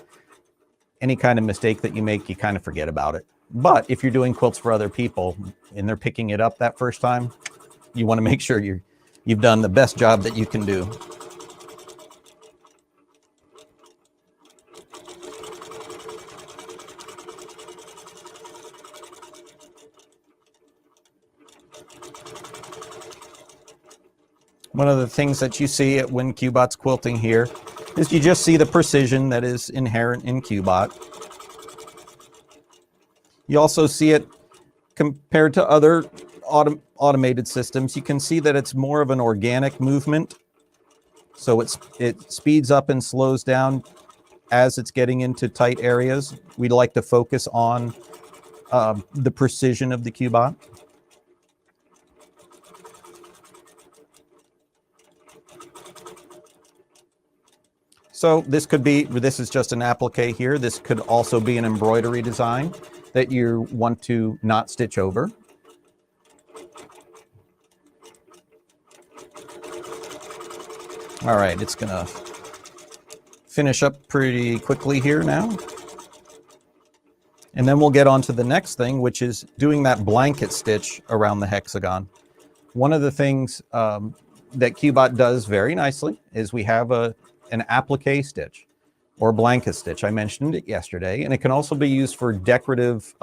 any kind of mistake that you make, you kind of forget about it. But if you're doing quilts for other people and they're picking it up that first time, you want to make sure you've done the best job that you can do. One of the things that you see when Qbot's quilting here is you just see the precision that is inherent in Qbot. You also see it compared to other automated systems. You can see that it's more of an organic movement. So it speeds up and slows down as it's getting into tight areas. We'd like to focus on the precision of the Qbot. So this is just an applique here. This could also be an embroidery design that you want to not stitch over. All right, it's gonna finish up pretty quickly here now. And then we'll get on to the next thing, which is doing that blanket stitch around the hexagon. One of the things that Qbot does very nicely is we have an applique stitch or blanket stitch. I mentioned it yesterday, and it can also be used for decorative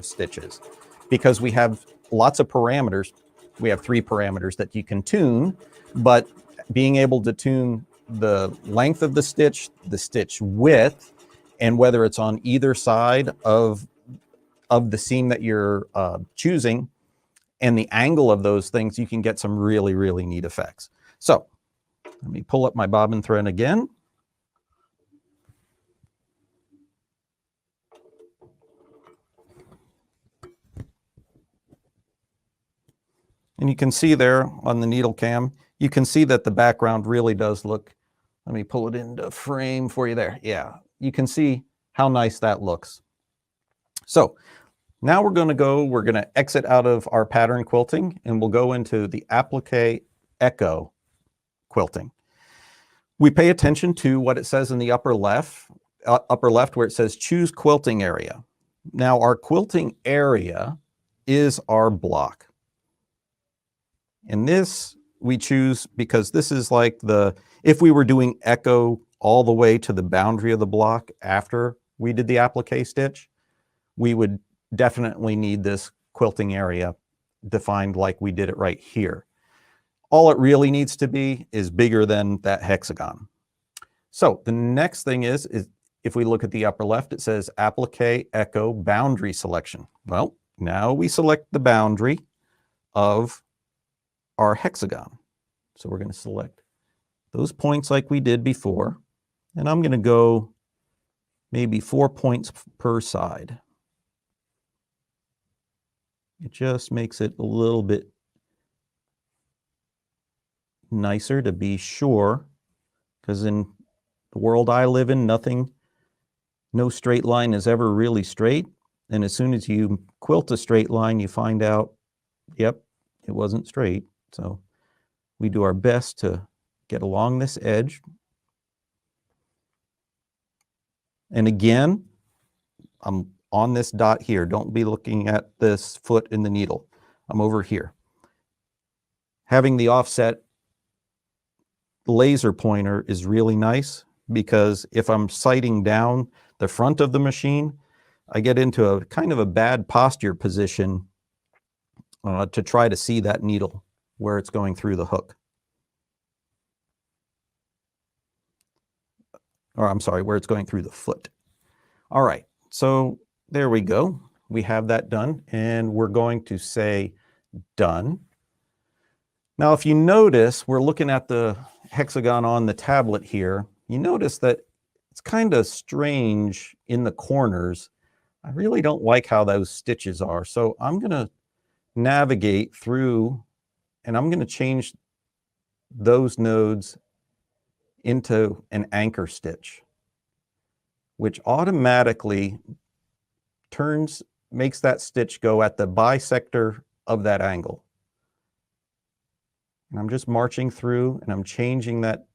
stitches because we have lots of parameters. We have 3 parameters that you can tune, but being able to tune the length of the stitch width, and whether it's on either side of the seam that you're choosing, and the angle of those things, you can get some really, really neat effects. So let me pull up my bobbin thread again. And you can see there on the needle cam, you can see that the background really does look, let me pull it into frame for you there. Yeah, you can see how nice that looks. So now we're going to exit out of our pattern quilting, and we'll go into the Applique Echo quilting. We pay attention to what it says in the upper left where it says choose quilting area. Now our quilting area is our block. And this we choose because this is like if we were doing echo all the way to the boundary of the block after we did the applique stitch, we would definitely need this quilting area defined like we did it right here. All it really needs to be is bigger than that hexagon. So the next thing is if we look at the upper left, it says Applique Echo Boundary Selection. Well, now we select the boundary of our hexagon. So we're going to select those points like we did before. And I'm going to go maybe 4 points per side. It just makes it a little bit nicer to be sure, because in the world I live in, no straight line is ever really straight. And as soon as you quilt a straight line, you find out, yep, it wasn't straight. So we do our best to get along this edge. And again, I'm on this dot here. Don't be looking at this foot in the needle. I'm over here. Having the offset laser pointer is really nice, because if I'm sighting down the front of the machine, I get into a kind of a bad posture position to try to see that needle where it's going through the hook. Or I'm sorry, where it's going through the foot. All right, so there we go. We have that done, and we're going to say done. Now, if you notice, we're looking at the hexagon on the tablet here. You notice that it's kind of strange in the corners. I really don't like how those stitches are. So I'm going to navigate through, and I'm going to change those nodes into an anchor stitch, which automatically makes that stitch go at the bisector of that angle. And I'm just marching through, and I'm changing that.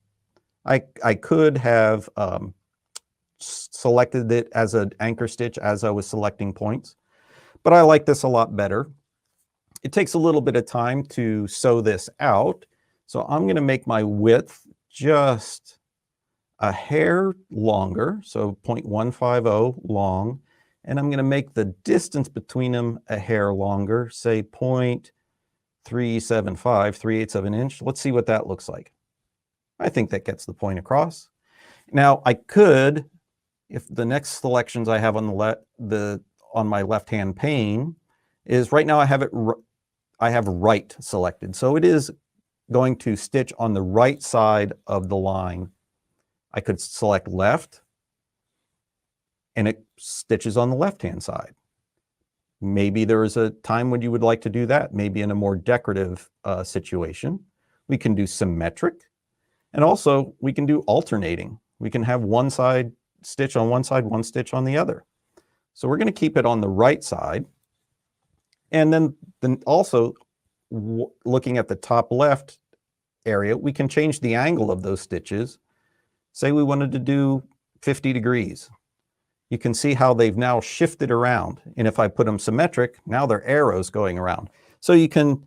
I could have selected it as an anchor stitch as I was selecting points, but I like this a lot better. It takes a little bit of time to sew this out, so I'm going to make my width just a hair longer, so 0.150 long, and I'm going to make the distance between them a hair longer, say 0.375, 3/8 of an inch. Let's see what that looks like. I think that gets the point across. Now I could, if the next selections I have on on my left-hand pane is right now I have right selected, so it is going to stitch on the right side of the line. I could select left, and it stitches on the left-hand side. Maybe there is a time when you would like to do that, maybe in a more decorative situation. We can do symmetric, and also we can do alternating. We can have one side stitch on one side, one stitch on the other. So we're going to keep it on the right side. And then also looking at the top left area, we can change the angle of those stitches. Say we wanted to do 50 degrees. You can see how they've now shifted around. And if I put them symmetric, now they're arrows going around. So you can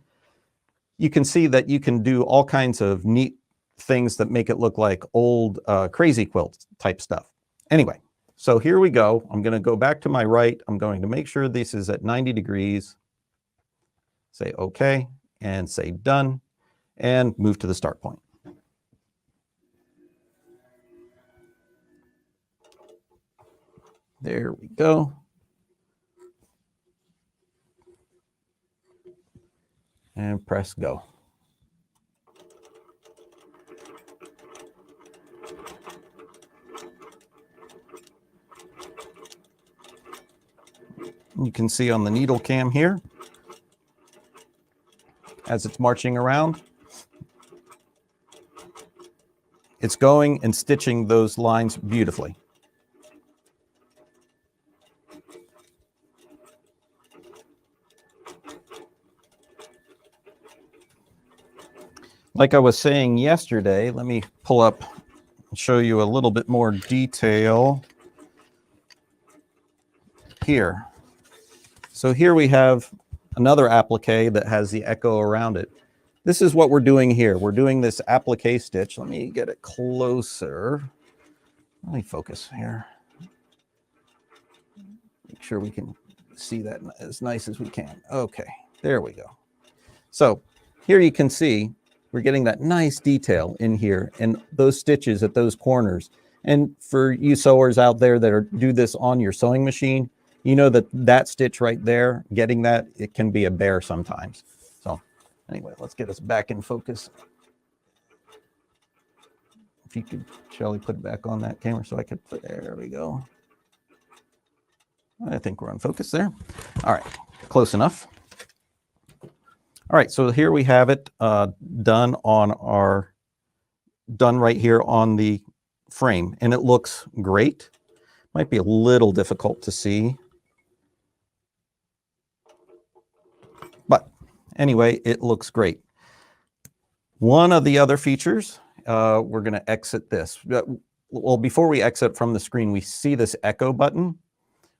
see that you can do all kinds of neat things that make it look like old crazy quilt type stuff. Anyway, so here we go. I'm going to go back to my right. I'm going to make sure this is at 90 degrees. Say OK, and say done, and move to the start point. There we go. And press go. You can see on the needle cam here, as it's marching around, it's going and stitching those lines beautifully. Like I was saying yesterday, let me pull up and show you a little bit more detail here. So here we have another applique that has the echo around it. This is what we're doing here. We're doing this applique stitch. Let me get it closer. Let me focus here. Make sure we can see that as nice as we can. Okay, there we go. So here you can see we're getting that nice detail in here and those stitches at those corners. And for you sewers out there that do this on your sewing machine, you know that that stitch right there, getting that, it can be a bear sometimes. So anyway, let's get us back in focus. If you could, Shelly, put it back on that camera so I could put, there we go. I think we're on focus there. All right, close enough. All right, so here we have it done right here on the frame, and it looks great. Might be a little difficult to see. But anyway, it looks great. One of the other features, we're going to exit this. Well, before we exit from the screen, we see this echo button.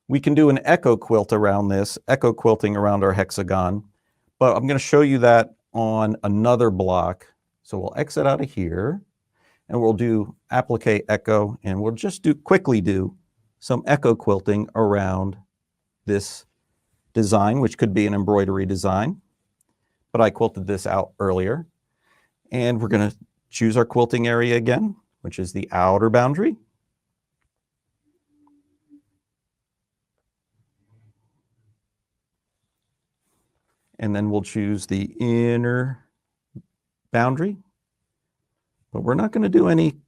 We can do an echo quilt around this, echo quilting around our hexagon. But I'm going to show you that on another block. So we'll exit out of here and we'll do applique echo, and we'll just quickly do some echo quilting around this design, which could be an embroidery design. But I quilted this out earlier. And we're going to choose our quilting area again, which is the outer boundary. And then we'll choose the inner boundary. But we're not going to do any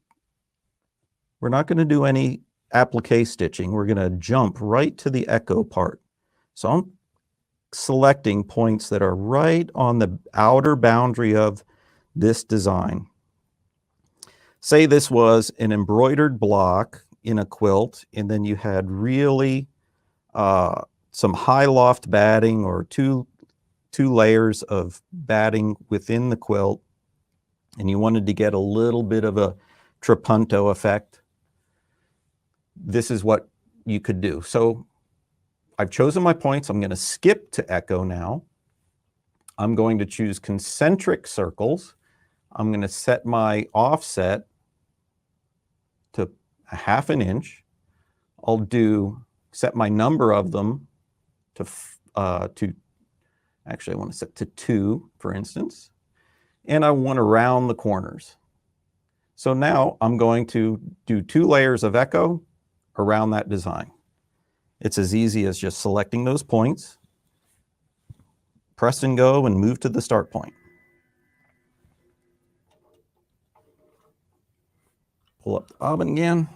applique stitching. We're going to jump right to the echo part. So I'm selecting points that are right on the outer boundary of this design. Say this was an embroidered block in a quilt, and then you had really some high loft batting or two layers of batting within the quilt, and you wanted to get a little bit of a trapunto effect. This is what you could do. So I've chosen my points. I'm going to skip to echo now. I'm going to choose concentric circles. I'm going to set my offset to 1/2 inch. I'll set my number of them to actually I want to set to 2, for instance, and I want to round the corners. So now I'm going to do 2 layers of echo around that design. It's as easy as just selecting those points, press and go, and move to the start point. Pull up the bobbin again,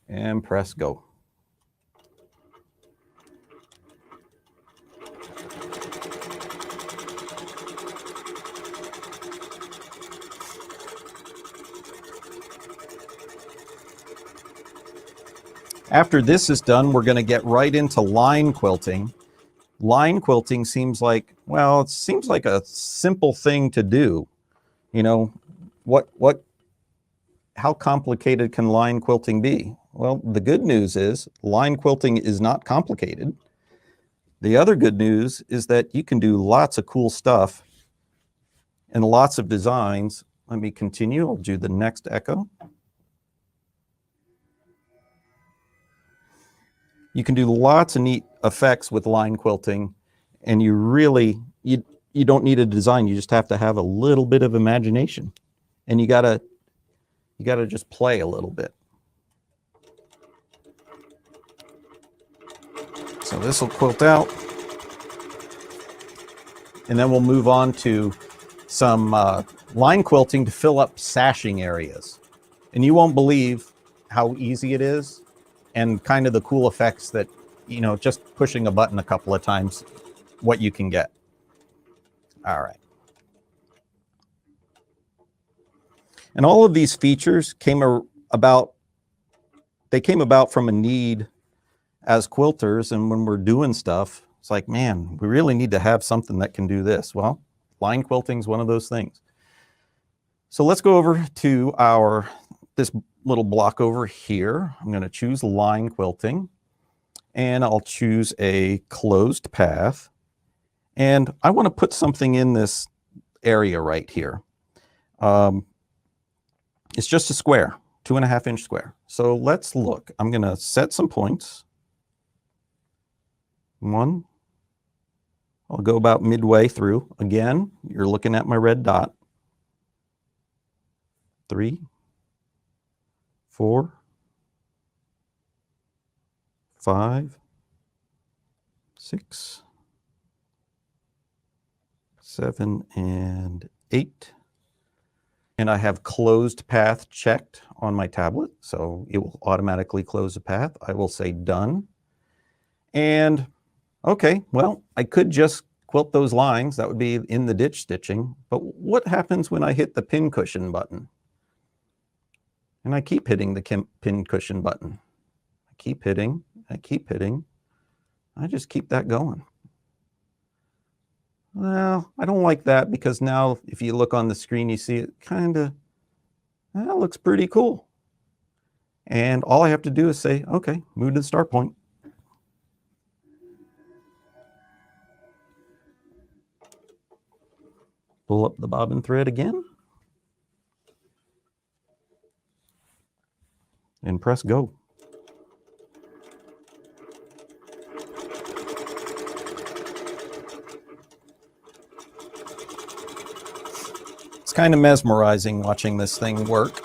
and press go. After this is done, we're going to get right into line quilting. Line quilting seems like, well, it seems like a simple thing to do. You know, how complicated can line quilting be? Well, the good news is line quilting is not complicated. The other good news is that you can do lots of cool stuff and lots of designs. Let me continue. I'll do the next echo. You can do lots of neat effects with line quilting, and you don't need a design. You just have to have a little bit of imagination, and you gotta just play a little bit. So this will quilt out, and then we'll move on to some line quilting to fill up sashing areas. And you won't believe how easy it is, and kind of the cool effects that, you know, just pushing a button a couple of times, what you can get. All right. And all of these features came about from a need as quilters. And when we're doing stuff, it's like, man, we really need to have something that can do this. Well, line quilting is one of those things. So let's go over to this little block over here. I'm going to choose line quilting, and I'll choose a closed path. And I want to put something in this area right here. It's just a square, 2.5-inch square. So let's look. I'm going to set some points. 1. I'll go about midway through. Again, you're looking at my red dot. 3, 4, 5, 6, 7, and 8. And I have closed path checked on my tablet, so it will automatically close the path. I will say done. And okay, well, I could just quilt those lines. That would be in the ditch stitching. But what happens when I hit the pin cushion button? And I keep hitting the pin cushion button. I keep hitting, I keep hitting. I just keep that going. Well, I don't like that, because now if you look on the screen, you see it that looks pretty cool. And all I have to do is say, okay, move to the start point. Pull up the bobbin thread again. And press go. It's kind of mesmerizing watching this thing work.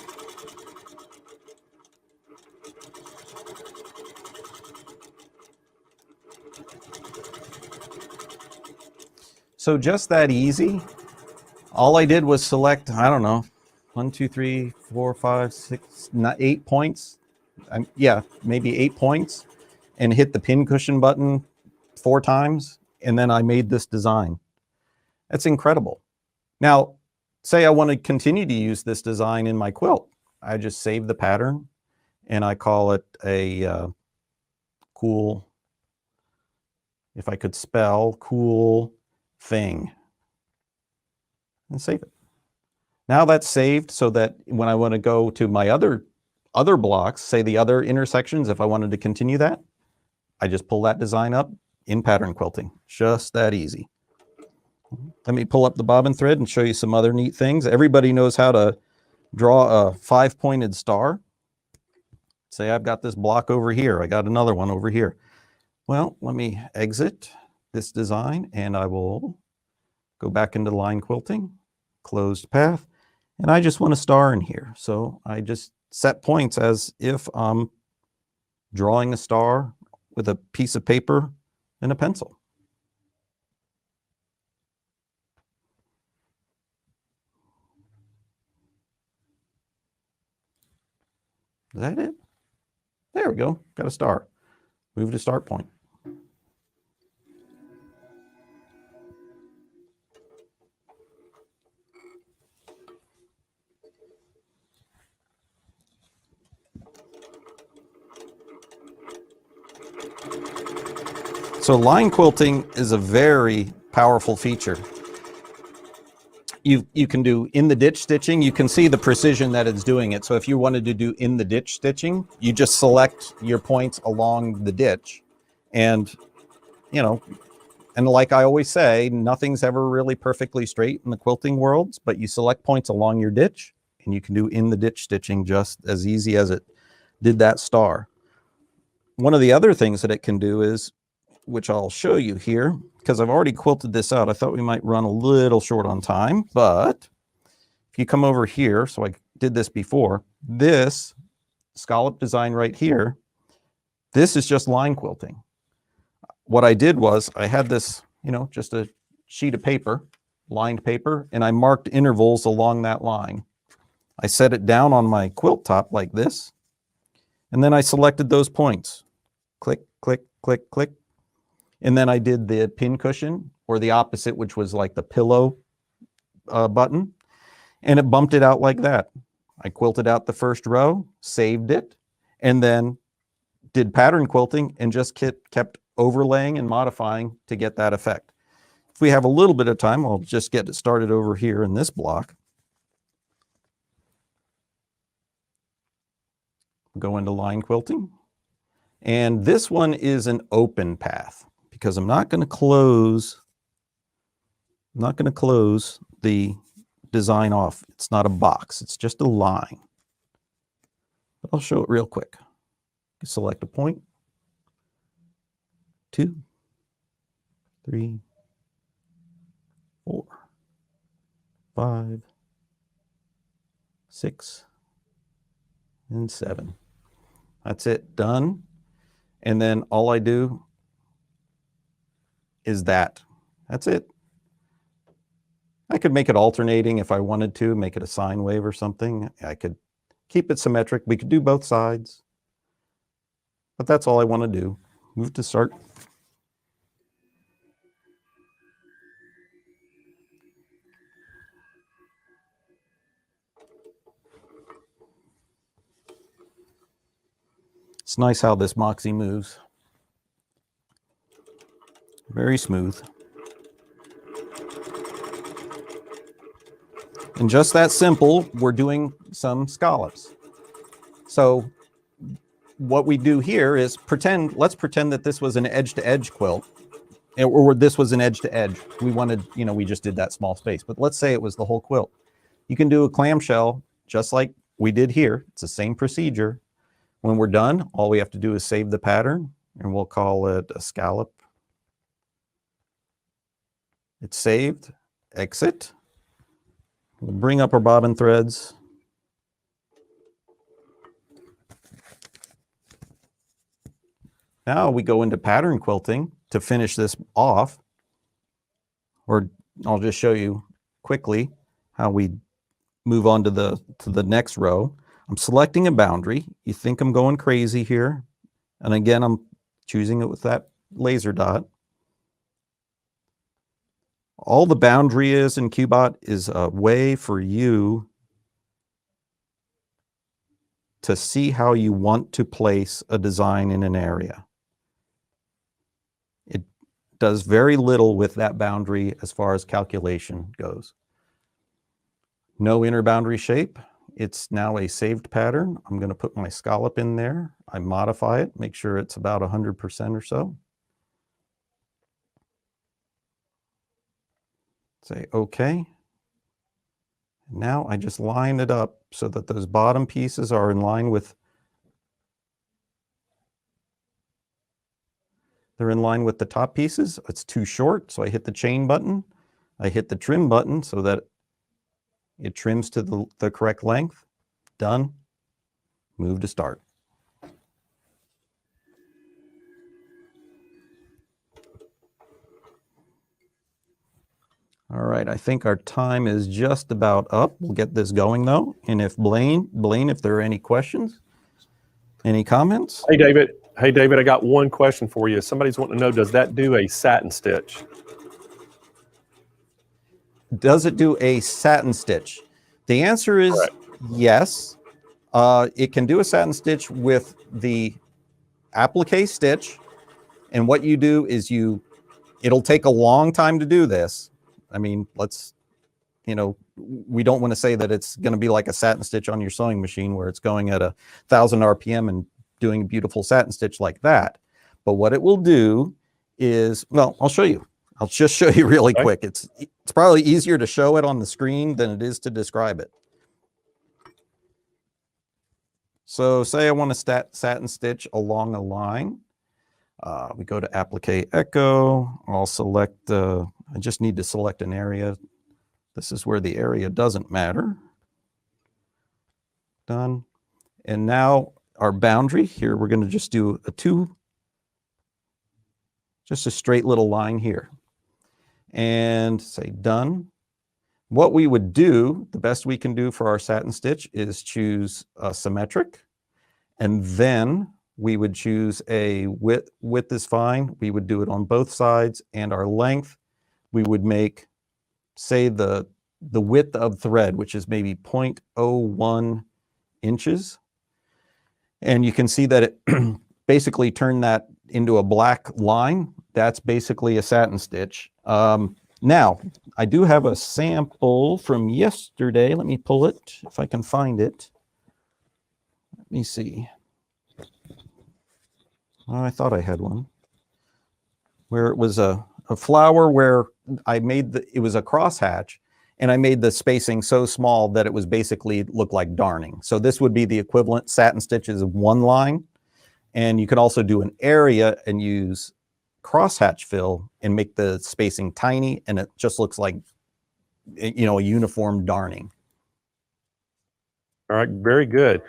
So just that easy. All I did was select, I don't know, 1, 2, 3, 4, 5, 6, 8 points. Yeah, maybe 8 points, and hit the pin cushion button 4 times, and then I made this design. That's incredible. Now, say I want to continue to use this design in my quilt. I just save the pattern, and I call it a cool, if I could spell, cool thing, and save it. Now that's saved, so that when I want to go to my other blocks, say the other intersections, if I wanted to continue that, I just pull that design up in pattern quilting. Just that easy. Let me pull up the bobbin thread and show you some other neat things. Everybody knows how to draw a 5-pointed star. Say I've got this block over here. I got another one over here. Well, let me exit this design, and I will go back into line quilting, closed path, and I just want a star in here. So I just set points as if I'm drawing a star with a piece of paper and a pencil. Is that it? There we go. Got a star. Move to start point. So line quilting is a very powerful feature. You can do in the ditch stitching. You can see the precision that it's doing it. So if you wanted to do in the ditch stitching, you just select your points along the ditch. And, you know, and like I always say, nothing's ever really perfectly straight in the quilting worlds, but you select points along your ditch, and you can do in the ditch stitching just as easy as it did that star. One of the other things that it can do is, which I'll show you here, because I've already quilted this out. I thought we might run a little short on time, but if you come over here, so I did this before, this scallop design right here, this is just line quilting. What I did was I had this, you know, just a sheet of paper, lined paper, and I marked intervals along that line. I set it down on my quilt top like this, and then I selected those points. Click, click, click, click. And then I did the pin cushion, or the opposite, which was like the pillow button, and it bumped it out like that. I quilted out the first row, saved it, and then did pattern quilting and just kept overlaying and modifying to get that effect. If we have a little bit of time, I'll just get it started over here in this block. Go into line quilting. And this one is an open path because I'm not going to close the design off. It's not a box, it's just a line. But I'll show it real quick. Select a point, 2, 3, 4, 5, 6, and 7. That's it, done. And then all I do is that. That's it. I could make it alternating if I wanted to, make it a sine wave or something. I could keep it symmetric. We could do both sides. But that's all I want to do. Move to start. It's nice how this Moxie moves. Very smooth. And just that simple, we're doing some scallops. So what we do here is let's pretend that this was an edge-to-edge quilt, or this was an edge-to-edge. We wanted, we just did that small space, but let's say it was the whole quilt. You can do a clamshell just like we did here. It's the same procedure. When we're done, all we have to do is save the pattern, and we'll call it a scallop. It's saved, exit. We'll bring up our bobbin threads. Now we go into pattern quilting to finish this off, or I'll just show you quickly how we move on to the next row. I'm selecting a boundary. You think I'm going crazy here. And again, I'm choosing it with that laser dot. All the boundary is in Qbot is a way for you to see how you want to place a design in an area. It does very little with that boundary as far as calculation goes. No inner boundary shape. It's now a saved pattern. I'm going to put my scallop in there. I modify it, make sure it's about 100% or so. Say OK. Now I just line it up so that those bottom pieces are in line with the top pieces. It's too short, so I hit the chain button. I hit the trim button so that it trims to the correct length. Done. Move to start. All right, I think our time is just about up. We'll get this going though. And if Blaine, if there are any questions, any comments? Hey, David. Hey, David, I got one question for you. Somebody's wanting to know, does that do a satin stitch? Does it do a satin stitch? The answer is correct. Yes. It can do a satin stitch with the applique stitch. And what you do is it'll take a long time to do this. I mean, we don't want to say that it's going to be like a satin stitch on your sewing machine where it's going at 1,000 RPM and doing a beautiful satin stitch like that. But what it will do is, well, I'll show you. I'll just show you really quick. It's probably easier to show it on the screen than it is to describe it. So say I want to satin stitch along a line. We go to Applique Echo. I'll select, I just need to select an area. This is where the area doesn't matter. Done. And now our boundary here, we're going to just do just a straight little line here. And say done. What we would do, the best we can do for our satin stitch is choose symmetric. And then we would choose a width is fine. We would do it on both sides, and our length, we would make, say, the width of thread, which is maybe 0.01 inches. And you can see that it basically turned that into a black line. That's basically a satin stitch. Now, I do have a sample from yesterday. Let me pull it if I can find it. Let me see. Oh, I thought I had one. Where it was a flower where I made it was a crosshatch, and I made the spacing so small that it was basically looked like darning. So this would be the equivalent satin stitches of one line. And you could also do an area and use crosshatch fill and make the spacing tiny, and it just looks like, you know, a uniform darning. All right, very good.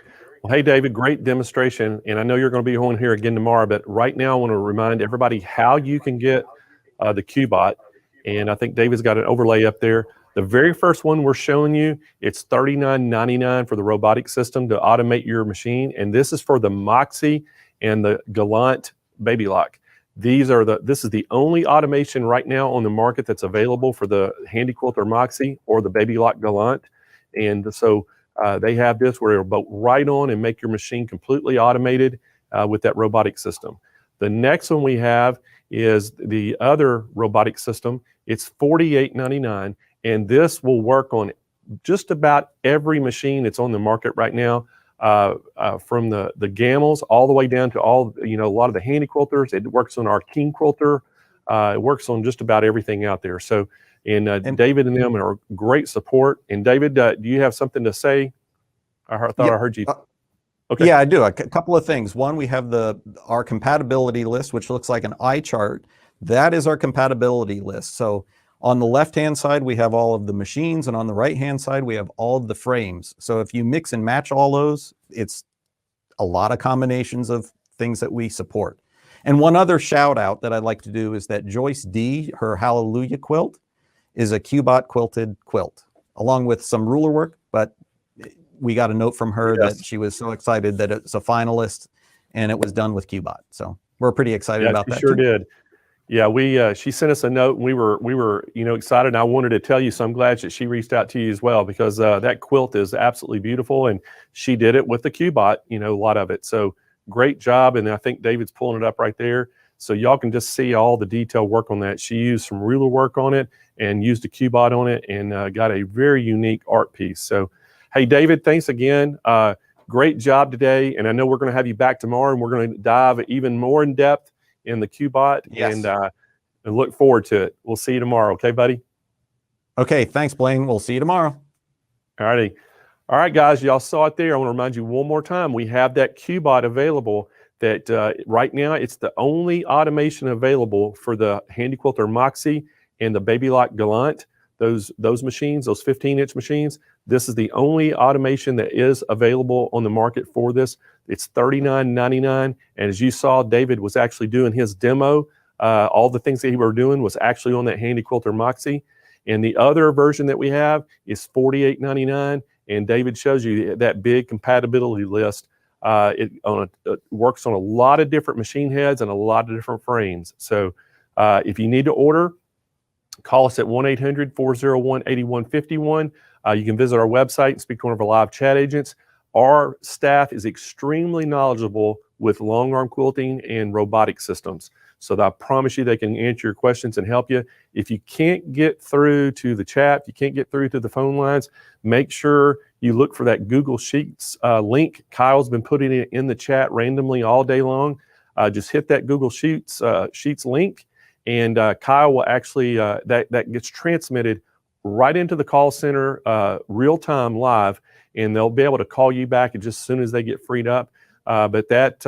Well, hey, David, great demonstration. And I know you're going to be on here again tomorrow, but right now I want to remind everybody how you can get the Qbot. And I think David's got an overlay up there. The very first one we're showing you, it's $39.99 for the robotic system to automate your machine. And this is for the Moxie and the Gallant Baby Lock. This is the only automation right now on the market that's available for the Handy Quilter Moxie or the Baby Lock Gallant. And so they have this where it'll bolt right on and make your machine completely automated with that robotic system. The next one we have is the other robotic system. It's $48.99, and this will work on just about every machine that's on the market right now. From the Gamels all the way down to a lot of the Handy Quilters. It works on our King Quilter. It works on just about everything out there. So, and David and them are great support. And David, do you have something to say? I thought I heard you. Okay. Yeah, I do. A couple of things. One, we have our compatibility list, which looks like an eye chart. That is our compatibility list. So on the left-hand side, we have all of the machines, and on the right-hand side, we have all of the frames. So if you mix and match all those, it's a lot of combinations of things that we support. And one other shout out that I'd like to do is that Joyce D, her Hallelujah quilt, is a Qbot quilted quilt, along with some ruler work, but we got a note from her that she was so excited that it's a finalist and it was done with Qbot. So we're pretty excited about that. Sure did. Yeah, she sent us a note, and we were excited. And I wanted to tell you, so I'm glad that she reached out to you as well, because that quilt is absolutely beautiful, and she did it with the Qbot, a lot of it. So great job, and I think David's pulling it up right there, so y'all can just see all the detail work on that. She used some ruler work on it and used a Qbot on it, and got a very unique art piece. So, hey, David, thanks again. Great job today, and I know we're going to have you back tomorrow, and we're going to dive even more in depth in the Qbot. Yes. And look forward to it. We'll see you tomorrow. Okay, buddy? Okay, thanks, Blaine. We'll see you tomorrow. All righty. All right, guys, y'all saw it there. I want to remind you one more time, we have that Qbot available that right now it's the only automation available for the Handy Quilter Moxie and the Baby Lock Gallant. Those machines, those 15-inch machines, this is the only automation that is available on the market for this. It's $39.99, and as you saw, David was actually doing his demo. All the things that he were doing was actually on that Handy Quilter Moxie. And the other version that we have is $48.99, and David shows you that big compatibility list. It works on a lot of different machine heads and a lot of different frames. So if you need to order, call us at 1-800-401-8151. You can visit our website and speak to one of our live chat agents. Our staff is extremely knowledgeable with long arm quilting and robotic systems. So I promise you they can answer your questions and help you. If you can't get through to the chat, if you can't get through to the phone lines, make sure you look for that Google Sheets link. Kyle's been putting it in the chat randomly all day long. Just hit that Google Sheets link, and Kyle will actually, that gets transmitted right into the call center real time live, and they'll be able to call you back just as soon as they get freed up. But that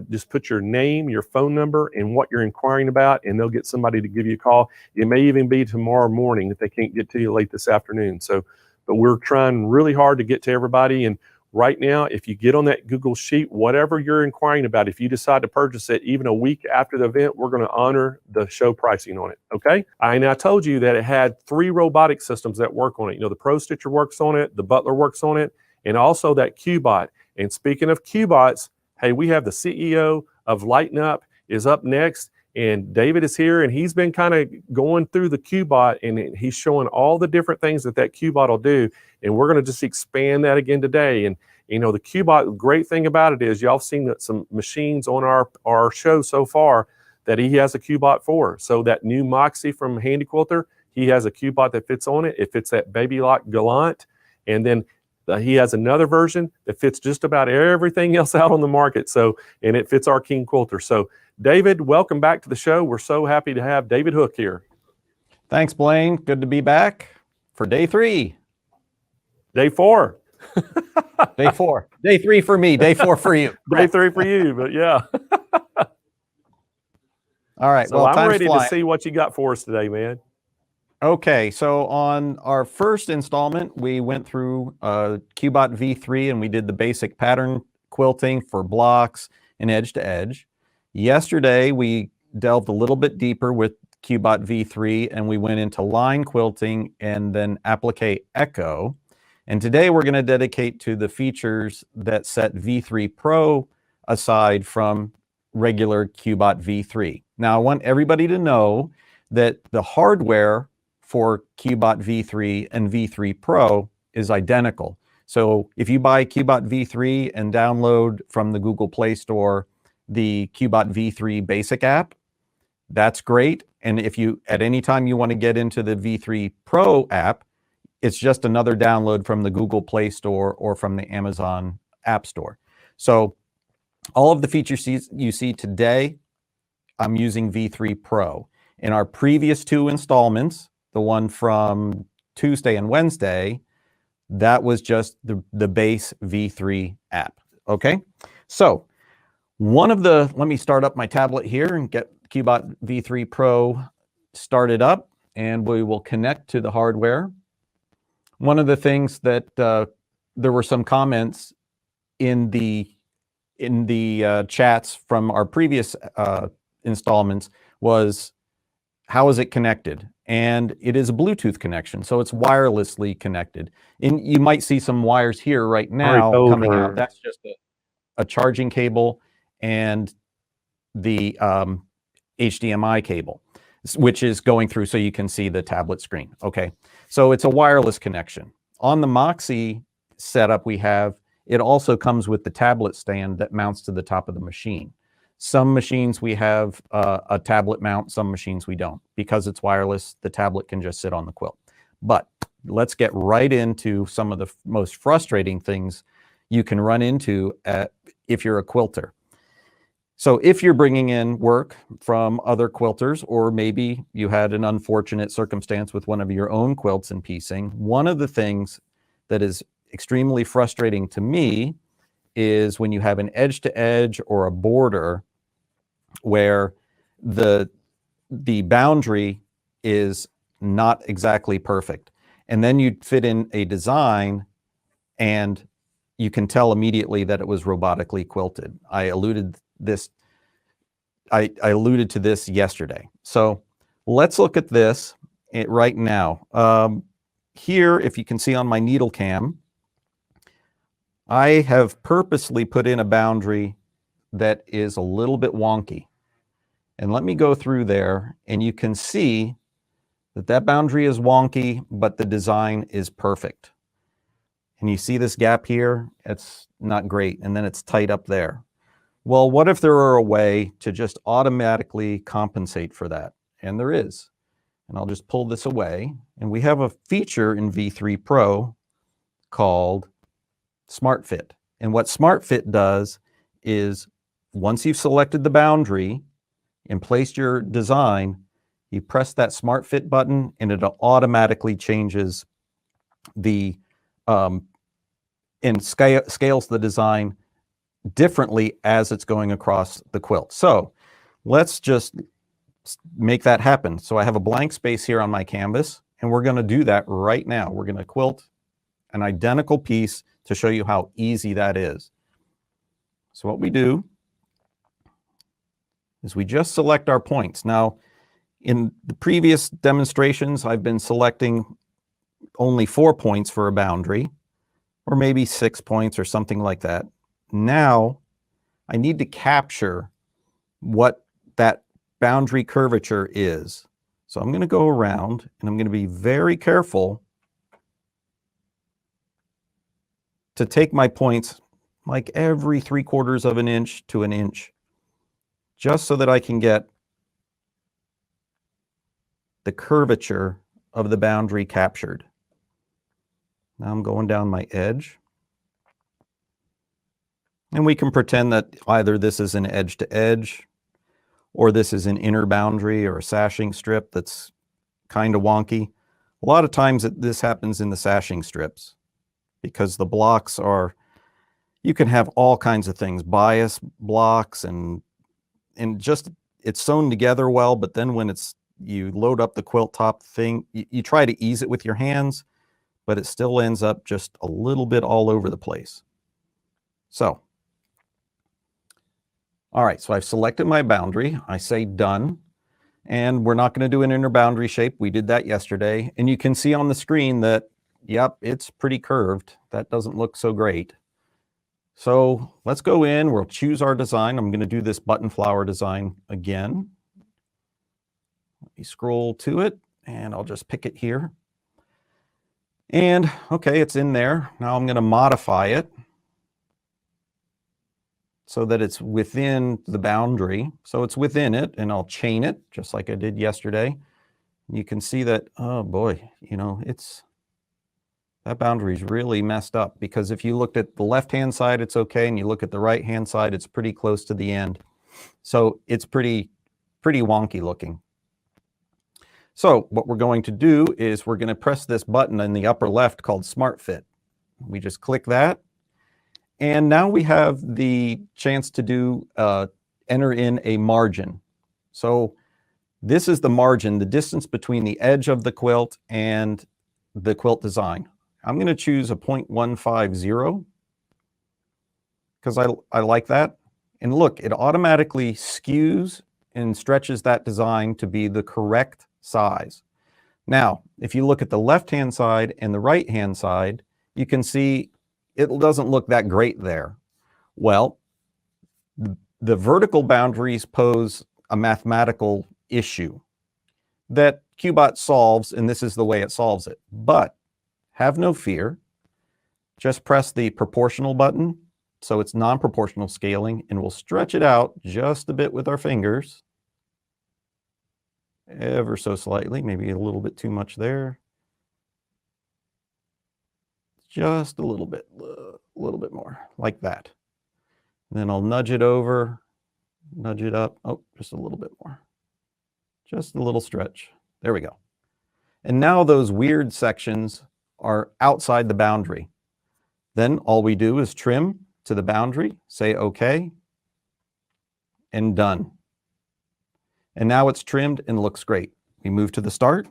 just put your name, your phone number, and what you're inquiring about, and they'll get somebody to give you a call. It may even be tomorrow morning if they can't get to you late this afternoon. So, but we're trying really hard to get to everybody. And right now, if you get on that Google Sheet, whatever you're inquiring about, if you decide to purchase it even a week after the event, we're going to honor the show pricing on it. Okay. And I told you that it had 3 robotic systems that work on it. The Pro Stitcher works on it, the Butler works on it, and also that Qbot. And speaking of Qbots, Hey, we have the CEO of Lighten Up is up next, and David is here, and he's been kind of going through the Qbot, and he's showing all the different things that Qbot will do, and we're going to just expand that again today. And you know, the Qbot, great thing about it is y'all seen some machines on our show so far that he has a Qbot for. So that new Moxie from Handy Quilter, he has a Qbot that fits on it. It fits that Baby Lock Gallant, and then he has another version that fits just about everything else out on the market. So, and it fits our King Quilter. So, David, welcome back to the show. We're so happy to have David Hooke here. Thanks, Blaine. Good to be back for day 3. Day 4. Day 4. Day 3 for me. Day 4 for you. Day 3 for you, but yeah. All right. So I'm ready to see what you got for us today, man. Okay, so on our first installment, we went through Qbot V3 and we did the basic pattern quilting for blocks and edge to edge. Yesterday, we delved a little bit deeper with Qbot V3 and we went into line quilting and then applique echo. And today we're going to dedicate to the features that set V3 Pro aside from regular Qbot V3. Now, I want everybody to know that the hardware for Qbot V3 and V3 Pro is identical. So if you buy Qbot V3 and download from the Google Play Store the Qbot V3 basic app, that's great. And if you, at any time you want to get into the V3 Pro app, it's just another download from the Google Play Store or from the Amazon App Store. So all of the features you see today, I'm using V3 Pro. In our previous 2 installments, the one from Tuesday and Wednesday, that was just the base V3 app. Okay, so let me start up my tablet here and get Qbot V3 Pro started up, and we will connect to the hardware. One of the things that there were some comments in the chats from our previous installments was, how is it connected? And it is a Bluetooth connection, so it's wirelessly connected. And you might see some wires here right now coming out. That's just a charging cable and the HDMI cable, which is going through so you can see the tablet screen. Okay, so it's a wireless connection. On the Moxie setup we have, it also comes with the tablet stand that mounts to the top of the machine. Some machines we have a tablet mount, some machines we don't. Because it's wireless, the tablet can just sit on the quilt. But let's get right into some of the most frustrating things you can run into if you're a quilter. So if you're bringing in work from other quilters, or maybe you had an unfortunate circumstance with one of your own quilts and piecing, one of the things that is extremely frustrating to me is when you have an edge to edge or a border where the boundary is not exactly perfect. And then you fit in a design and you can tell immediately that it was robotically quilted. I alluded to this yesterday. So let's look at this right now. Here, if you can see on my needle cam, I have purposely put in a boundary that is a little bit wonky. And let me go through there and you can see that boundary is wonky, but the design is perfect. And you see this gap here? It's not great. And then it's tight up there. Well, what if there were a way to just automatically compensate for that? And there is. And I'll just pull this away. And we have a feature in V3 Pro called Smart Fit. And what Smart Fit does is once you've selected the boundary and placed your design, you press that Smart Fit button and it automatically changes the and scales the design differently as it's going across the quilt. So let's just make that happen. So I have a blank space here on my canvas, and we're going to do that right now. We're going to quilt an identical piece to show you how easy that is. So what we do is we just select our points. Now, in the previous demonstrations, I've been selecting only 4 points for a boundary, or maybe 6 points or something like that. Now, I need to capture what that boundary curvature is. So I'm going to go around and I'm going to be very careful to take my points like every 3/4 of an inch to an inch, just so that I can get the curvature of the boundary captured. Now I'm going down my edge. And we can pretend that either this is an edge to edge, or this is an inner boundary or a sashing strip that's kind of wonky. A lot of times this happens in the sashing strips because the blocks are, you can have all kinds of things, bias blocks, and just it's sewn together well, but then when you load up the quilt top thing, you try to ease it with your hands, but it still ends up just a little bit all over the place. So, all right, so I've selected my boundary. I say done, and we're not going to do an inner boundary shape. We did that yesterday, and you can see on the screen that, yep, it's pretty curved. That doesn't look so great. So let's go in, we'll choose our design. I'm going to do this button flower design again. Let me scroll to it, and I'll just pick it here. And okay, it's in there. Now I'm going to modify it so that it's within the boundary. So it's within it, and I'll chain it just like I did yesterday. You can see that, oh boy, you know, that boundary is really messed up, because if you looked at the left-hand side, it's okay, and you look at the right-hand side, it's pretty close to the end. So it's pretty wonky looking. So what we're going to do is we're going to press this button in the upper left called Smart Fit. We just click that, and now we have the chance to do enter in a margin. So this is the margin, the distance between the edge of the quilt and the quilt design. I'm going to choose a 0.150 because I like that. And look, it automatically skews and stretches that design to be the correct size. Now, if you look at the left-hand side and the right-hand side, you can see it doesn't look that great there. Well, the vertical boundaries pose a mathematical issue that Qbot solves, and this is the way it solves it. But have no fear. Just press the proportional button, so it's non-proportional scaling, and we'll stretch it out just a bit with our fingers. Ever so slightly, maybe a little bit too much there. Just a little bit more, like that. And then I'll nudge it over, nudge it up. Oh, just a little bit more. Just a little stretch. There we go. And now those weird sections are outside the boundary. Then all we do is trim to the boundary, say OK, and done. And now it's trimmed and looks great. We move to the start.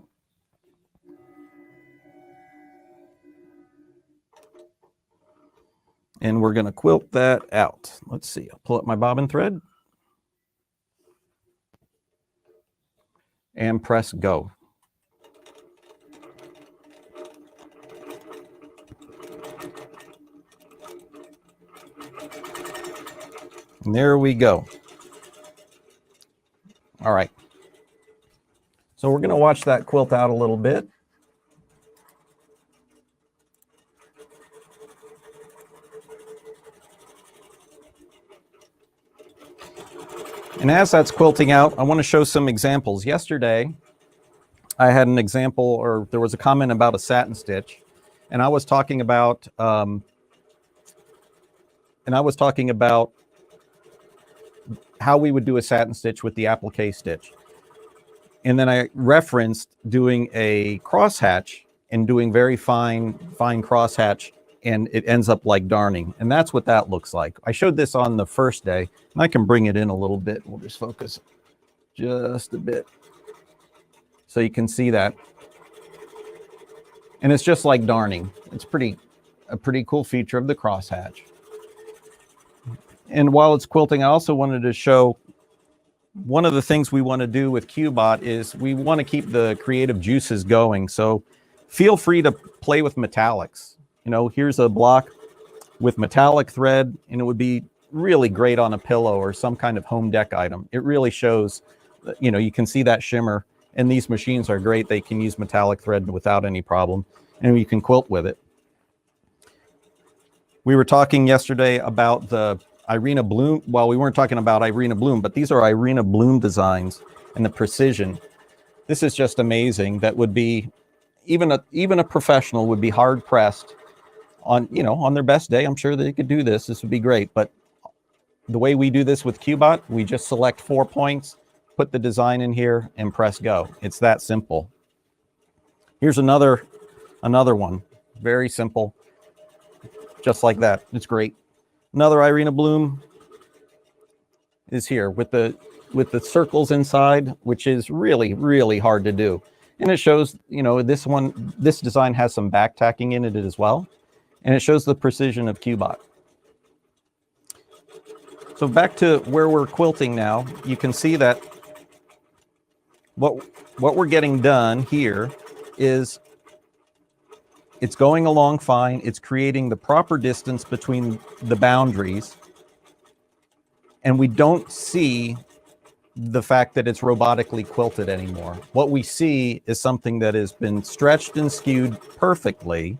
And we're going to quilt that out. Let's see, I'll pull up my bobbin thread and press go. And there we go. All right. So we're going to watch that quilt out a little bit. And as that's quilting out, I want to show some examples. Yesterday, I had an example, or there was a comment about a satin stitch, and I was talking about how we would do a satin stitch with the applique stitch. And then I referenced doing a crosshatch and doing very fine crosshatch, and it ends up like darning. And that's what that looks like. I showed this on the first day, and I can bring it in a little bit. We'll just focus just a bit so you can see that. And it's just like darning. It's a pretty cool feature of the crosshatch. And while it's quilting, I also wanted to show one of the things we want to do with Qbot is we want to keep the creative juices going. So feel free to play with metallics. You know, here's a block with metallic thread, and it would be really great on a pillow or some kind of home deck item. It really shows, you can see that shimmer, and these machines are great. They can use metallic thread without any problem, and you can quilt with it. We were talking yesterday about the Irina Bloom. Well, we weren't talking about Irina Bloom, but these are Irina Bloom designs and the precision. This is just amazing. That would be, even a professional would be hard pressed on their best day. I'm sure they could do this. This would be great. But the way we do this with Qbot, we just select 4 points, put the design in here, and press go. It's that simple. Here's another one. Very simple. Just like that. It's great. Another Irina Bloom is here with the circles inside, which is really, really hard to do. And it shows, this design has some back tacking in it as well. And it shows the precision of Qbot. So back to where we're quilting now, you can see that what we're getting done here is it's going along fine. It's creating the proper distance between the boundaries. And we don't see the fact that it's robotically quilted anymore. What we see is something that has been stretched and skewed perfectly,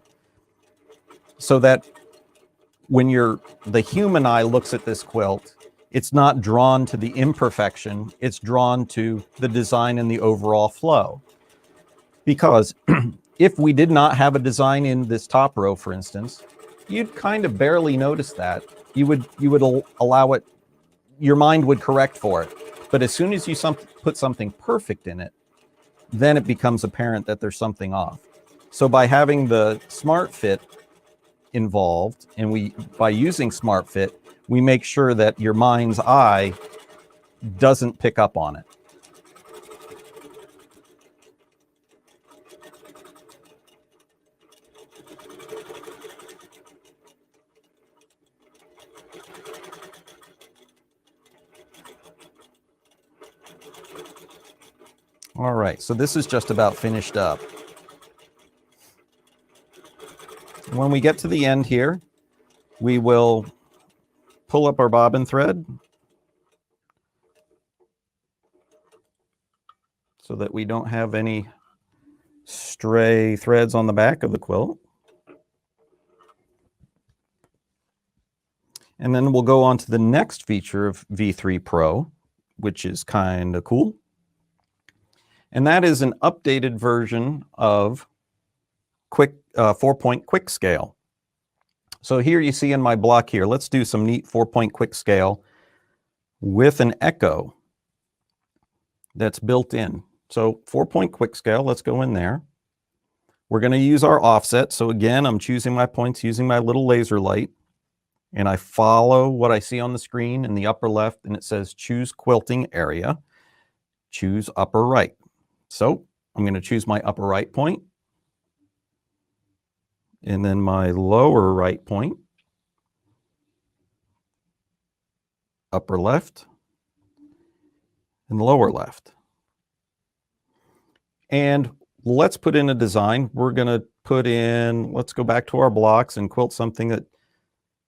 so that when the human eye looks at this quilt, it's not drawn to the imperfection, it's drawn to the design and the overall flow. Because if we did not have a design in this top row, for instance, you'd kind of barely notice that. You would allow it, your mind would correct for it. But as soon as you put something perfect in it, then it becomes apparent that there's something off. So by having the Smart Fit involved, and by using Smart Fit, we make sure that your mind's eye doesn't pick up on it. All right, so this is just about finished up. When we get to the end here, we will pull up our bobbin thread so that we don't have any stray threads on the back of the quilt. And then we'll go on to the next feature of V3 Pro, which is kind of cool. And that is an updated version of 4-point quick scale. So here you see in my block here, let's do some neat 4-point quick scale with an echo that's built in. So 4-point quick scale, let's go in there. We're going to use our offset. So again, I'm choosing my points using my little laser light, and I follow what I see on the screen in the upper left, and it says choose quilting area, choose upper right. So I'm going to choose my upper right point, and then my lower right point, upper left, and lower left. And let's put in a design. We're going to put in, let's go back to our blocks and quilt something that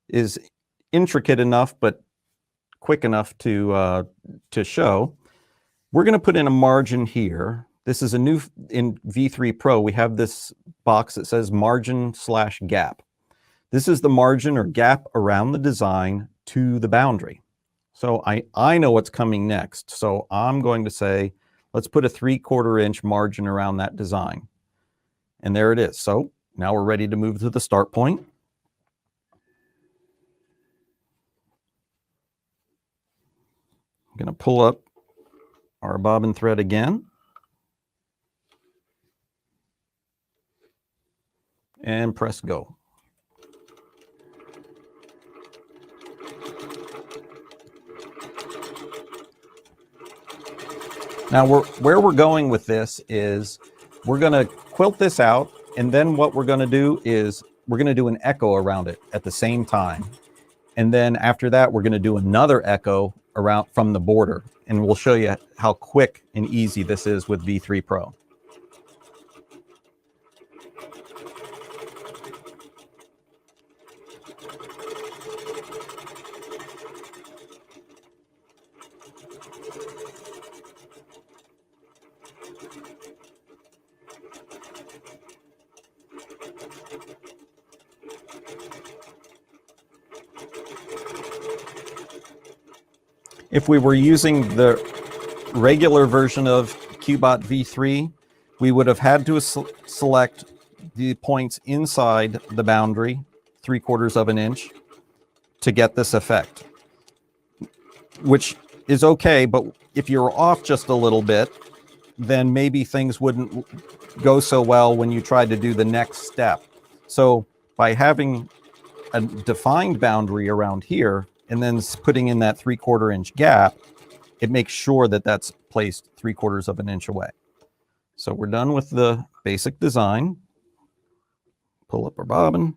is intricate enough but quick enough to show. We're going to put in a margin here. This is a new, in V3 Pro, we have this box that says margin/gap. This is the margin or gap around the design to the boundary. So I know what's coming next. So I'm going to say, let's put a 3/4 inch margin around that design. And there it is. So now we're ready to move to the start point. I'm going to pull up our bobbin thread again. And press go. Now where we're going with this is we're going to quilt this out, and then what we're going to do is we're going to do an echo around it at the same time. And then after that, we're going to do another echo around from the border, and we'll show you how quick and easy this is with V3 Pro. If we were using the regular version of Qbot v3, we would have had to select the points inside the boundary, 3/4 of an inch, to get this effect, which is okay, but if you're off just a little bit, then maybe things wouldn't go so well when you tried to do the next step. So by having a defined boundary around here and then putting in that 3/4 inch gap, it makes sure that that's placed 3/4 of an inch away. So we're done with the basic design. Pull up our bobbin.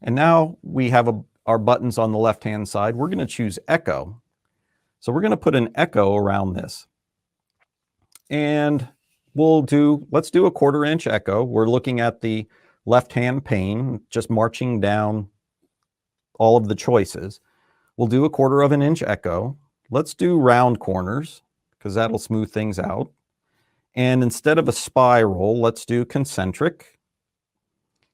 And now we have our buttons on the left-hand side. We're going to choose echo. So we're going to put an echo around this. And let's do a 1/4 inch echo. We're looking at the left-hand pane, just marching down all of the choices. We'll do a 1/4 of an inch echo. Let's do round corners because that'll smooth things out. And instead of a spiral, let's do concentric.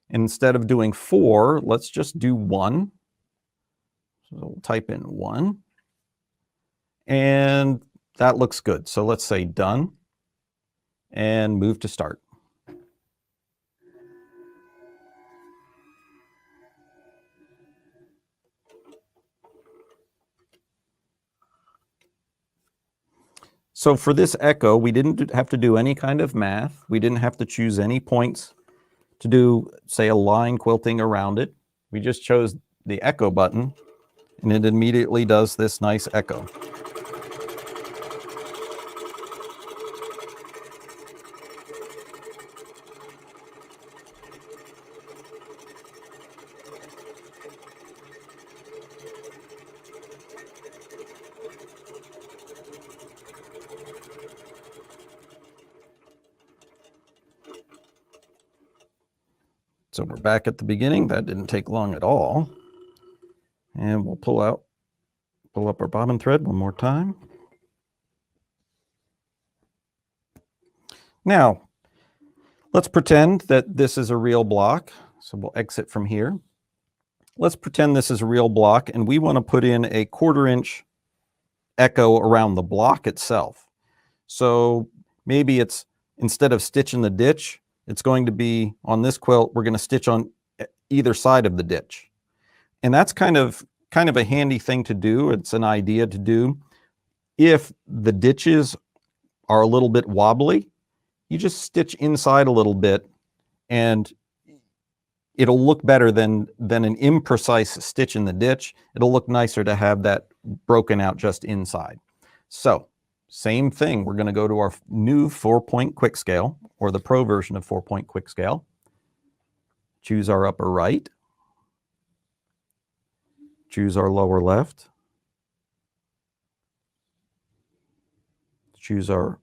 Instead of doing 4, let's just do 1. So we'll type in 1. And that looks good. So let's say done and move to start. So for this echo, we didn't have to do any kind of math. We didn't have to choose any points to do, say, a line quilting around it. We just chose the echo button and it immediately does this nice echo. So we're back at the beginning. That didn't take long at all. And we'll pull up our bobbin thread one more time. Now, let's pretend that this is a real block. So we'll exit from here. Let's pretend this is a real block and we want to put in a 1/4 inch echo around the block itself. So maybe it's, instead of stitching the ditch, it's going to be on this quilt, we're going to stitch on either side of the ditch. And that's kind of a handy thing to do. It's an idea to do. If the ditches are a little bit wobbly, you just stitch inside a little bit and it'll look better than an imprecise stitch in the ditch. It'll look nicer to have that broken out just inside. So same thing, we're going to go to our new 4-point quick scale, or the pro version of 4-point quick scale. Choose our upper right. Choose our lower left. Choose our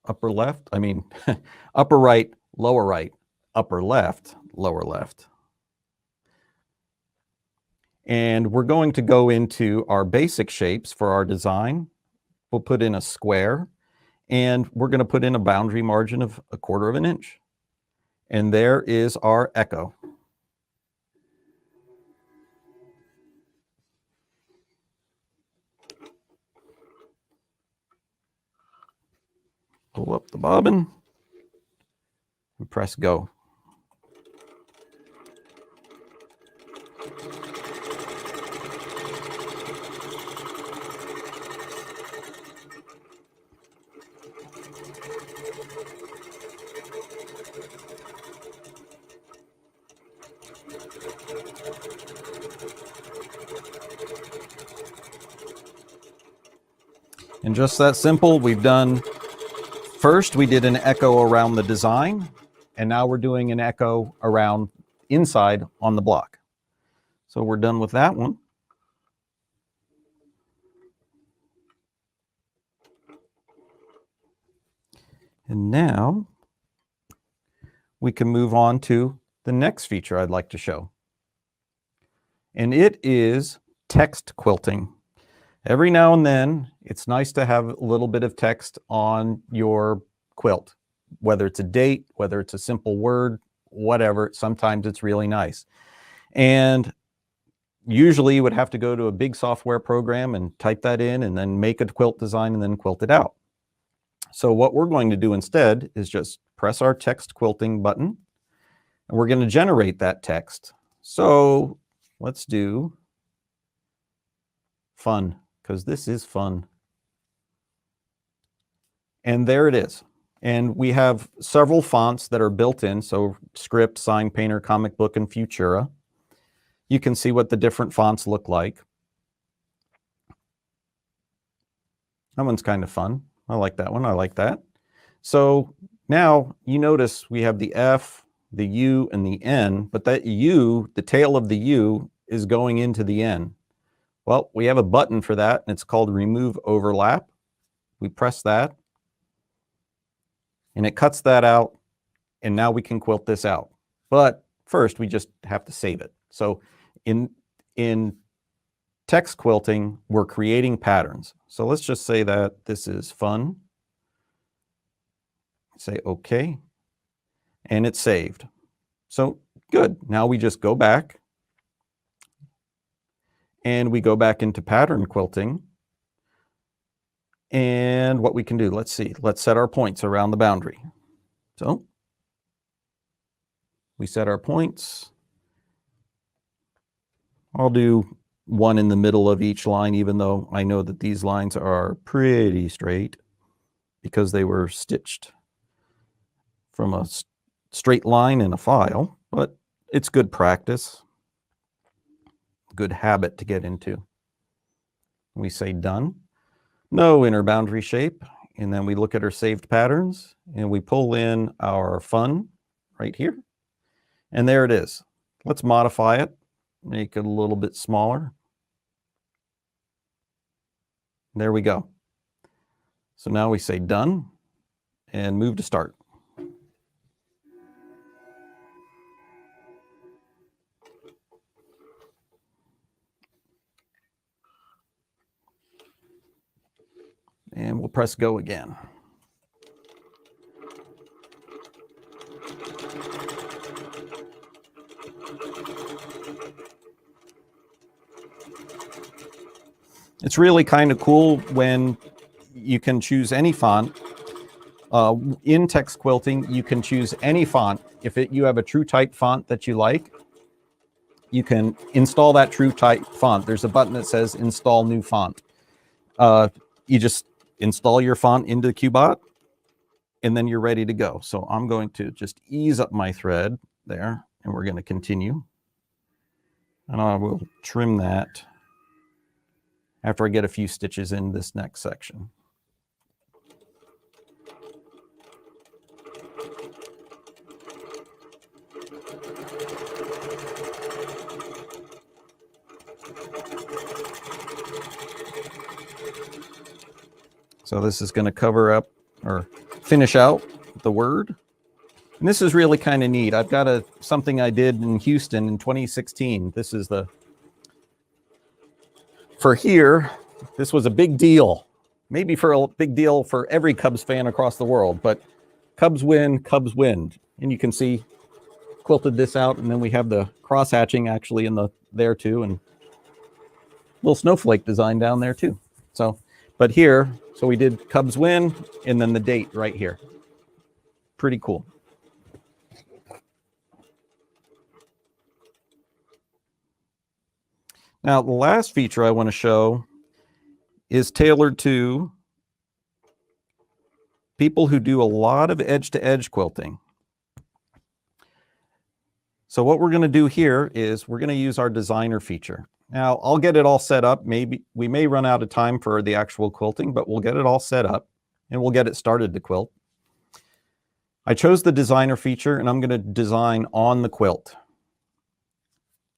upper left. I mean, upper right, upper left, lower left. And we're going to go into our basic shapes for our design. We'll put in a square and we're going to put in a boundary margin of 1/4 of an inch. And there is our echo. Pull up the bobbin and press go. And just that simple, we've done, first we did an echo around the design, and now we're doing an echo around inside on the block. So we're done with that one. And now we can move on to the next feature I'd like to show. And it is text quilting. Every now and then, it's nice to have a little bit of text on your quilt, whether it's a date, whether it's a simple word, whatever. Sometimes it's really nice. And usually you would have to go to a big software program and type that in and then make a quilt design and then quilt it out. So what we're going to do instead is just press our text quilting button, and we're going to generate that text. So let's do fun, because this is fun. And there it is. And we have several fonts that are built in. So Script, Sign Painter, Comic Book, and Futura. You can see what the different fonts look like. That one's kind of fun. I like that one. I like that. So now you notice we have the F, the U, and the N, but that U, the tail of the U, is going into the N. Well, we have a button for that, and it's called Remove Overlap. We press that, and it cuts that out, and now we can quilt this out. But first, we just have to save it. So in text quilting, we're creating patterns. So let's just say that this is fun. Say OK, and it's saved. So good. Now we just go back, and we go back into pattern quilting. And what we can do, let's see, let's set our points around the boundary. So we set our points. I'll do one in the middle of each line, even though I know that these lines are pretty straight because they were stitched from a straight line in a file, but it's good practice, good habit to get into. We say done. No inner boundary shape, and then we look at our saved patterns, and we pull in our fun right here, and there it is. Let's modify it, make it a little bit smaller. There we go. So now we say done, and move to start. And we'll press go again. It's really kind of cool when you can choose any font. In text quilting, you can choose any font. If you have a true type font that you like, you can install that true type font. There's a button that says install new font. You just install your font into Qbot, and then you're ready to go. So I'm going to just ease up my thread there, and we're going to continue. And I will trim that after I get a few stitches in this next section. So this is going to cover up or finish out the word. And this is really kind of neat. I've got something I did in Houston in 2016. This is for here, this was a big deal. Maybe for a big deal for every Cubs fan across the world, but Cubs win, Cubs win. And you can see quilted this out, and then we have the cross hatching actually there too, and little snowflake design down there too. So, but here, so we did Cubs win, and then the date right here. Pretty cool. Now, the last feature I want to show is tailored to people who do a lot of edge-to-edge quilting. So what we're going to do here is we're going to use our designer feature. Now, I'll get it all set up. Maybe we may run out of time for the actual quilting, but we'll get it all set up and we'll get it started to quilt. I chose the designer feature, and I'm going to design on the quilt.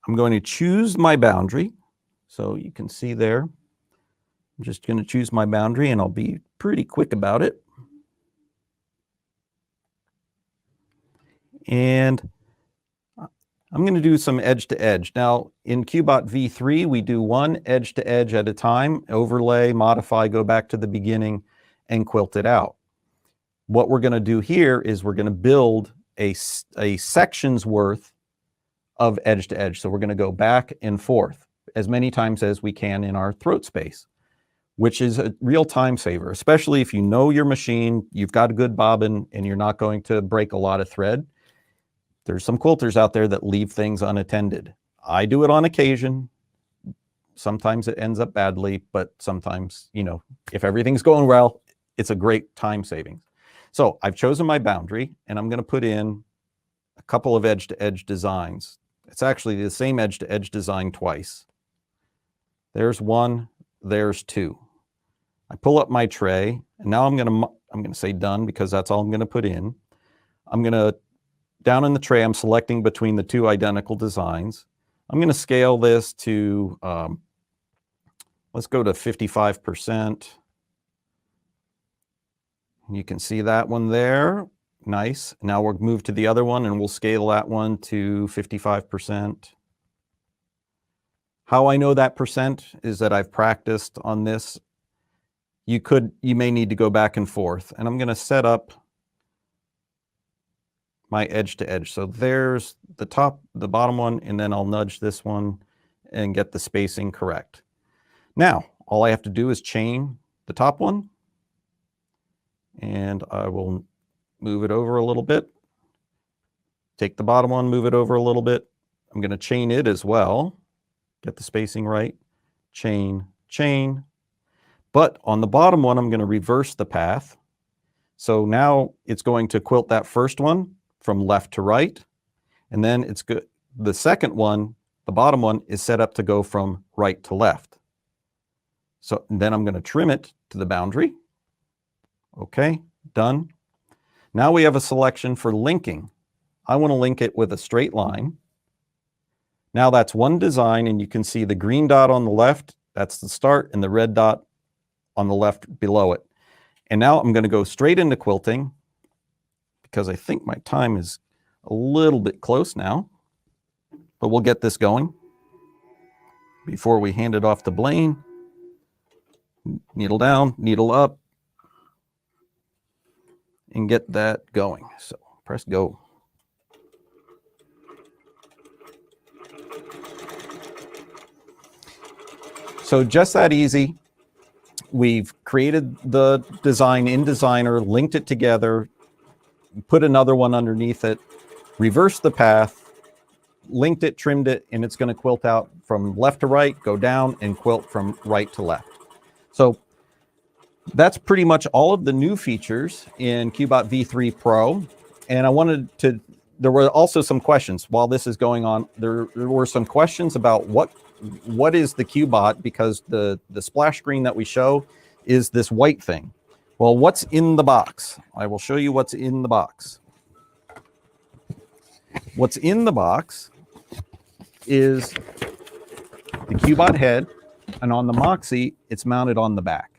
I'm going to choose my boundary. So you can see there, I'm just going to choose my boundary, and I'll be pretty quick about it. And I'm going to do some edge to edge. Now in Qbot V3, we do one edge to edge at a time, overlay, modify, go back to the beginning, and quilt it out. What we're going to do here is we're going to build a section's worth of edge to edge. So we're going to go back and forth as many times as we can in our throat space, which is a real time saver, especially if you know your machine, you've got a good bobbin, and you're not going to break a lot of thread. There's some quilters out there that leave things unattended. I do it on occasion. Sometimes it ends up badly, but sometimes, you know, if everything's going well, it's a great time savings. So I've chosen my boundary, and I'm going to put in a couple of edge-to-edge designs. It's actually the same edge-to-edge design twice. There's one, there's two. I pull up my tray, and now I'm going to say done, because that's all I'm going to put in. I'm going to, down in the tray, I'm selecting between the two identical designs. I'm going to scale this to, let's go to 55%. You can see that one there. Nice. Now we'll move to the other one, and we'll scale that one to 55%. How I know that percent is that I've practiced on this. You may need to go back and forth, and I'm going to set up my edge to edge. So there's the bottom one, and then I'll nudge this one and get the spacing correct. Now, all I have to do is chain the top one, and I will move it over a little bit. Take the bottom one, move it over a little bit. I'm going to chain it as well. Get the spacing right. Chain, chain. But on the bottom one, I'm going to reverse the path. So now it's going to quilt that first one from left to right. And then it's good. The second one, the bottom one, is set up to go from right to left. So then I'm going to trim it to the boundary. Okay, done. Now we have a selection for linking. I want to link it with a straight line. Now that's one design, and you can see the green dot on the left, that's the start, and the red dot on the left below it. And now I'm going to go straight into quilting, because I think my time is a little bit close now, but we'll get this going before we hand it off to Blaine. Needle down, needle up, and get that going. So press go. So just that easy. We've created the design in Designer, linked it together, put another one underneath it, reversed the path, linked it, trimmed it, and it's going to quilt out from left to right, go down, and quilt from right to left. So that's pretty much all of the new features in Qbot V3 Pro. And I wanted to, there were also some questions while this is going on. There were some questions about what is the Qbot, because the splash screen that we show is this white thing. Well, what's in the box? I will show you what's in the box. What's in the box is the Qbot head, and on the Moxie, it's mounted on the back.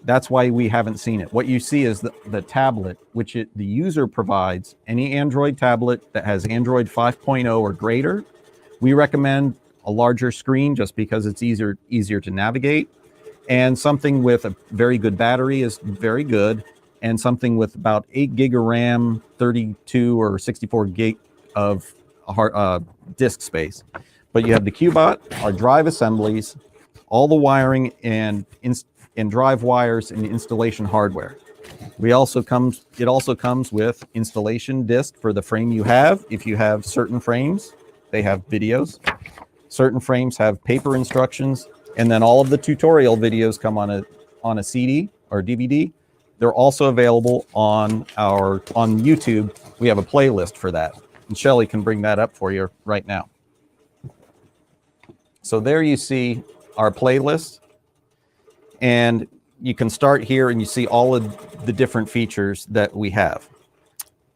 That's why we haven't seen it. What you see is the tablet, which the user provides. Any Android tablet that has Android 5.0 or greater, we recommend a larger screen just because it's easier to navigate. And something with a very good battery is very good. And something with about 8 gig of RAM, 32 or 64 gig of disk space. But you have the Qbot, our drive assemblies, all the wiring and drive wires and installation hardware. It also comes with installation disc for the frame you have. If you have certain frames, they have videos. Certain frames have paper instructions, and then all of the tutorial videos come on a CD or DVD. They're also available on YouTube. We have a playlist for that, and Shelly can bring that up for you right now. So there you see our playlist, and you can start here and you see all of the different features that we have.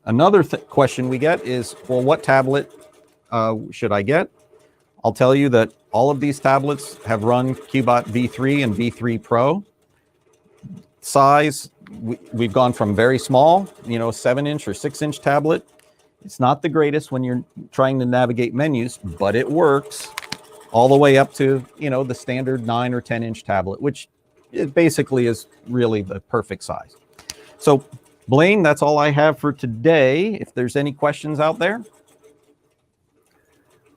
Another question we get is, well, what tablet should I get? I'll tell you that all of these tablets have run Qbot V3 and V3 Pro. Size, we've gone from very small, 7-inch or 6-inch tablet. It's not the greatest when you're trying to navigate menus, but it works, all the way up to, the standard 9 or 10-inch tablet, which it basically is really the perfect size. So, Blaine, that's all I have for today. If there's any questions out there.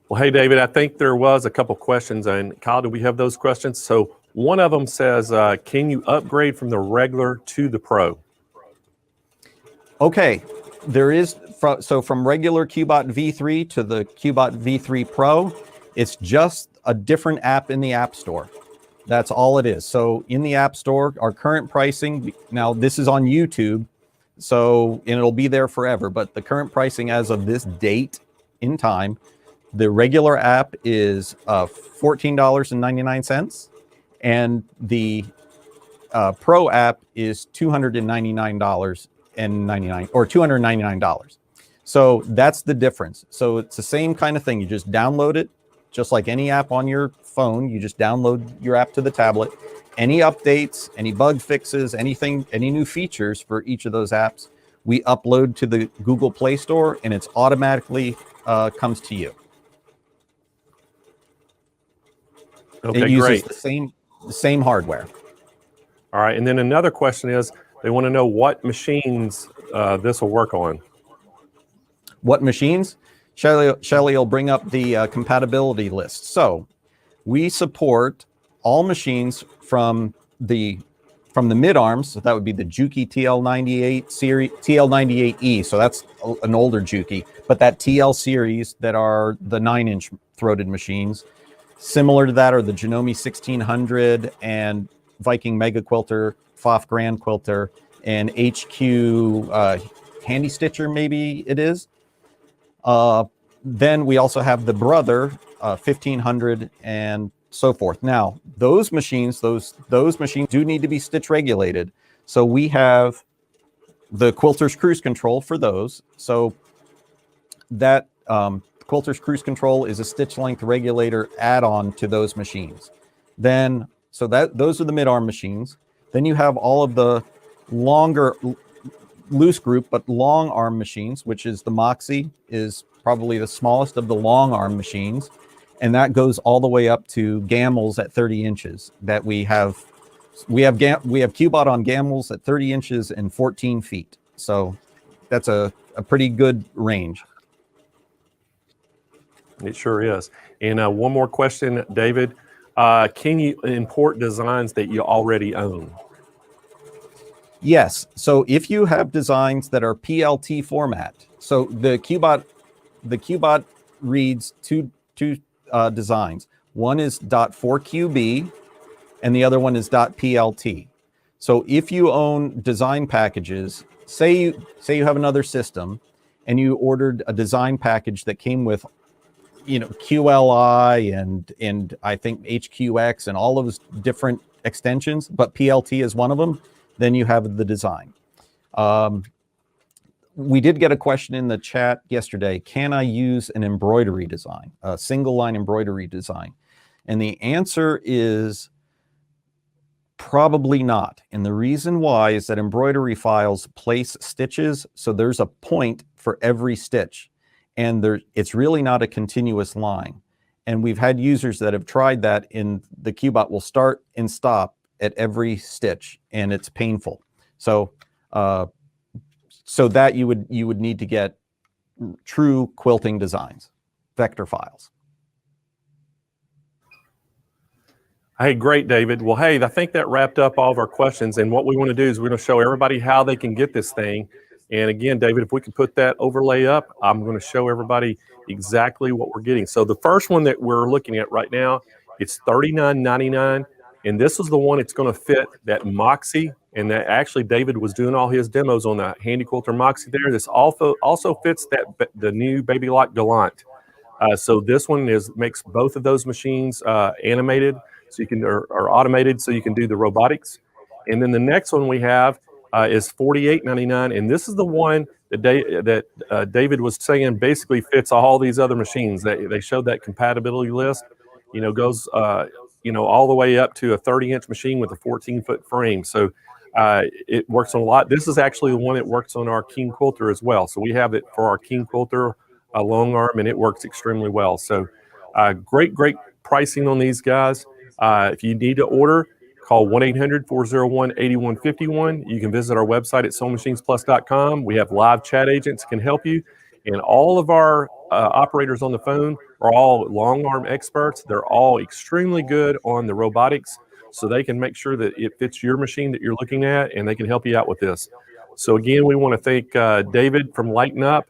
Well, hey, David, I think there was a couple questions. And Kyle, do we have those questions? So one of them says, can you upgrade from the regular to the Pro? Okay, there is, so from regular Qbot V3 to the Qbot V3 Pro, it's just a different app in the App Store. That's all it is. So in the App Store, our current pricing, now this is on YouTube, so and it'll be there forever, but the current pricing as of this date in time, the regular app is $14.99, and the Pro app is $299.99 or $299. So that's the difference. So it's the same kind of thing. You just download it, just like any app on your phone. You just download your app to the tablet. Any updates, any bug fixes, anything, any new features for each of those apps, we upload to the Google Play Store, and it's automatically comes to you. Okay, it uses great. the same hardware. All right, and then another question is, they want to know what machines this will work on. What machines? Shelly will bring up the compatibility list. So we support all machines from the mid-arms. So that would be the Juki TL98 series, TL98E. So that's an older Juki, but that TL series that are the 9-inch throated machines. Similar to that are the Janome 1600 and Viking Mega Quilter, FOF Grand Quilter, and HQ Handy Stitcher, maybe it is. Then we also have the Brother 1500 and so forth. Now, those machines, those machines do need to be stitch regulated. So we have the Quilter's Cruise Control for those. So that Quilter's Cruise Control is a stitch length regulator add-on to those machines. Then, so those are the mid-arm machines. Then you have all of the longer, loose group, but long arm machines, which is the Moxie, is probably the smallest of the long arm machines. And that goes all the way up to Gamels at 30 inches that we have Qbot on Gamels at 30 inches and 14 feet. So that's a pretty good range. It sure is. And one more question, David. Can you import designs that you already own? Yes. So if you have designs that are PLT format, so the Qbot reads two designs. One is .4QB and the other one is .plt. So if you own design packages, say you have another system and you ordered a design package that came with, you know, QLI and I think HQX and all of those different extensions, but PLT is one of them, then you have the design. We did get a question in the chat yesterday. Can I use an embroidery design, a single line embroidery design? And the answer is probably not. And the reason why is that embroidery files place stitches. So there's a point for every stitch. And it's really not a continuous line. And we've had users that have tried that, in the Qbot will start and stop at every stitch, and it's painful. So so that you would need to get true quilting designs, vector files. Hey, great, David. Well, hey, I think that wrapped up all of our questions. And what we want to do is we're going to show everybody how they can get this thing. And again, David, if we can put that overlay up, I'm going to show everybody exactly what we're getting. So the first one that we're looking at right now, it's $39.99. And this is the one that's going to fit that Moxie. And that actually David was doing all his demos on the Handy Quilter Moxie there. This also fits the new Baby Lock Gallant. So this one makes both of those machines animated, so you can or automated, so you can do the robotics. And then the next one we have is $48.99, and this is the one that David was saying basically fits all these other machines. They showed that compatibility list. You know, goes all the way up to a 30-inch machine with a 14-foot frame. So it works on a lot. This is actually the one that works on our King Quilter as well. So we have it for our King Quilter long arm, and it works extremely well. So great pricing on these guys. If you need to order, call 1-800-401-8151. You can visit our website at SewingMachinesPlus.com. We have live chat agents that can help you. And all of our operators on the phone are all long arm experts. They're all extremely good on the robotics, so they can make sure that it fits your machine that you're looking at, and they can help you out with this. So again, we want to thank David from Lighten Up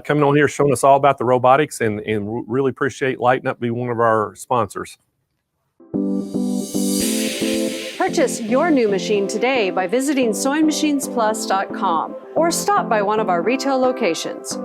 coming on here, showing us all about the robotics, and really appreciate Lighten Up being one of our sponsors. Purchase your new machine today by visiting SewingMachinesPlus.com or stop by one of our retail locations.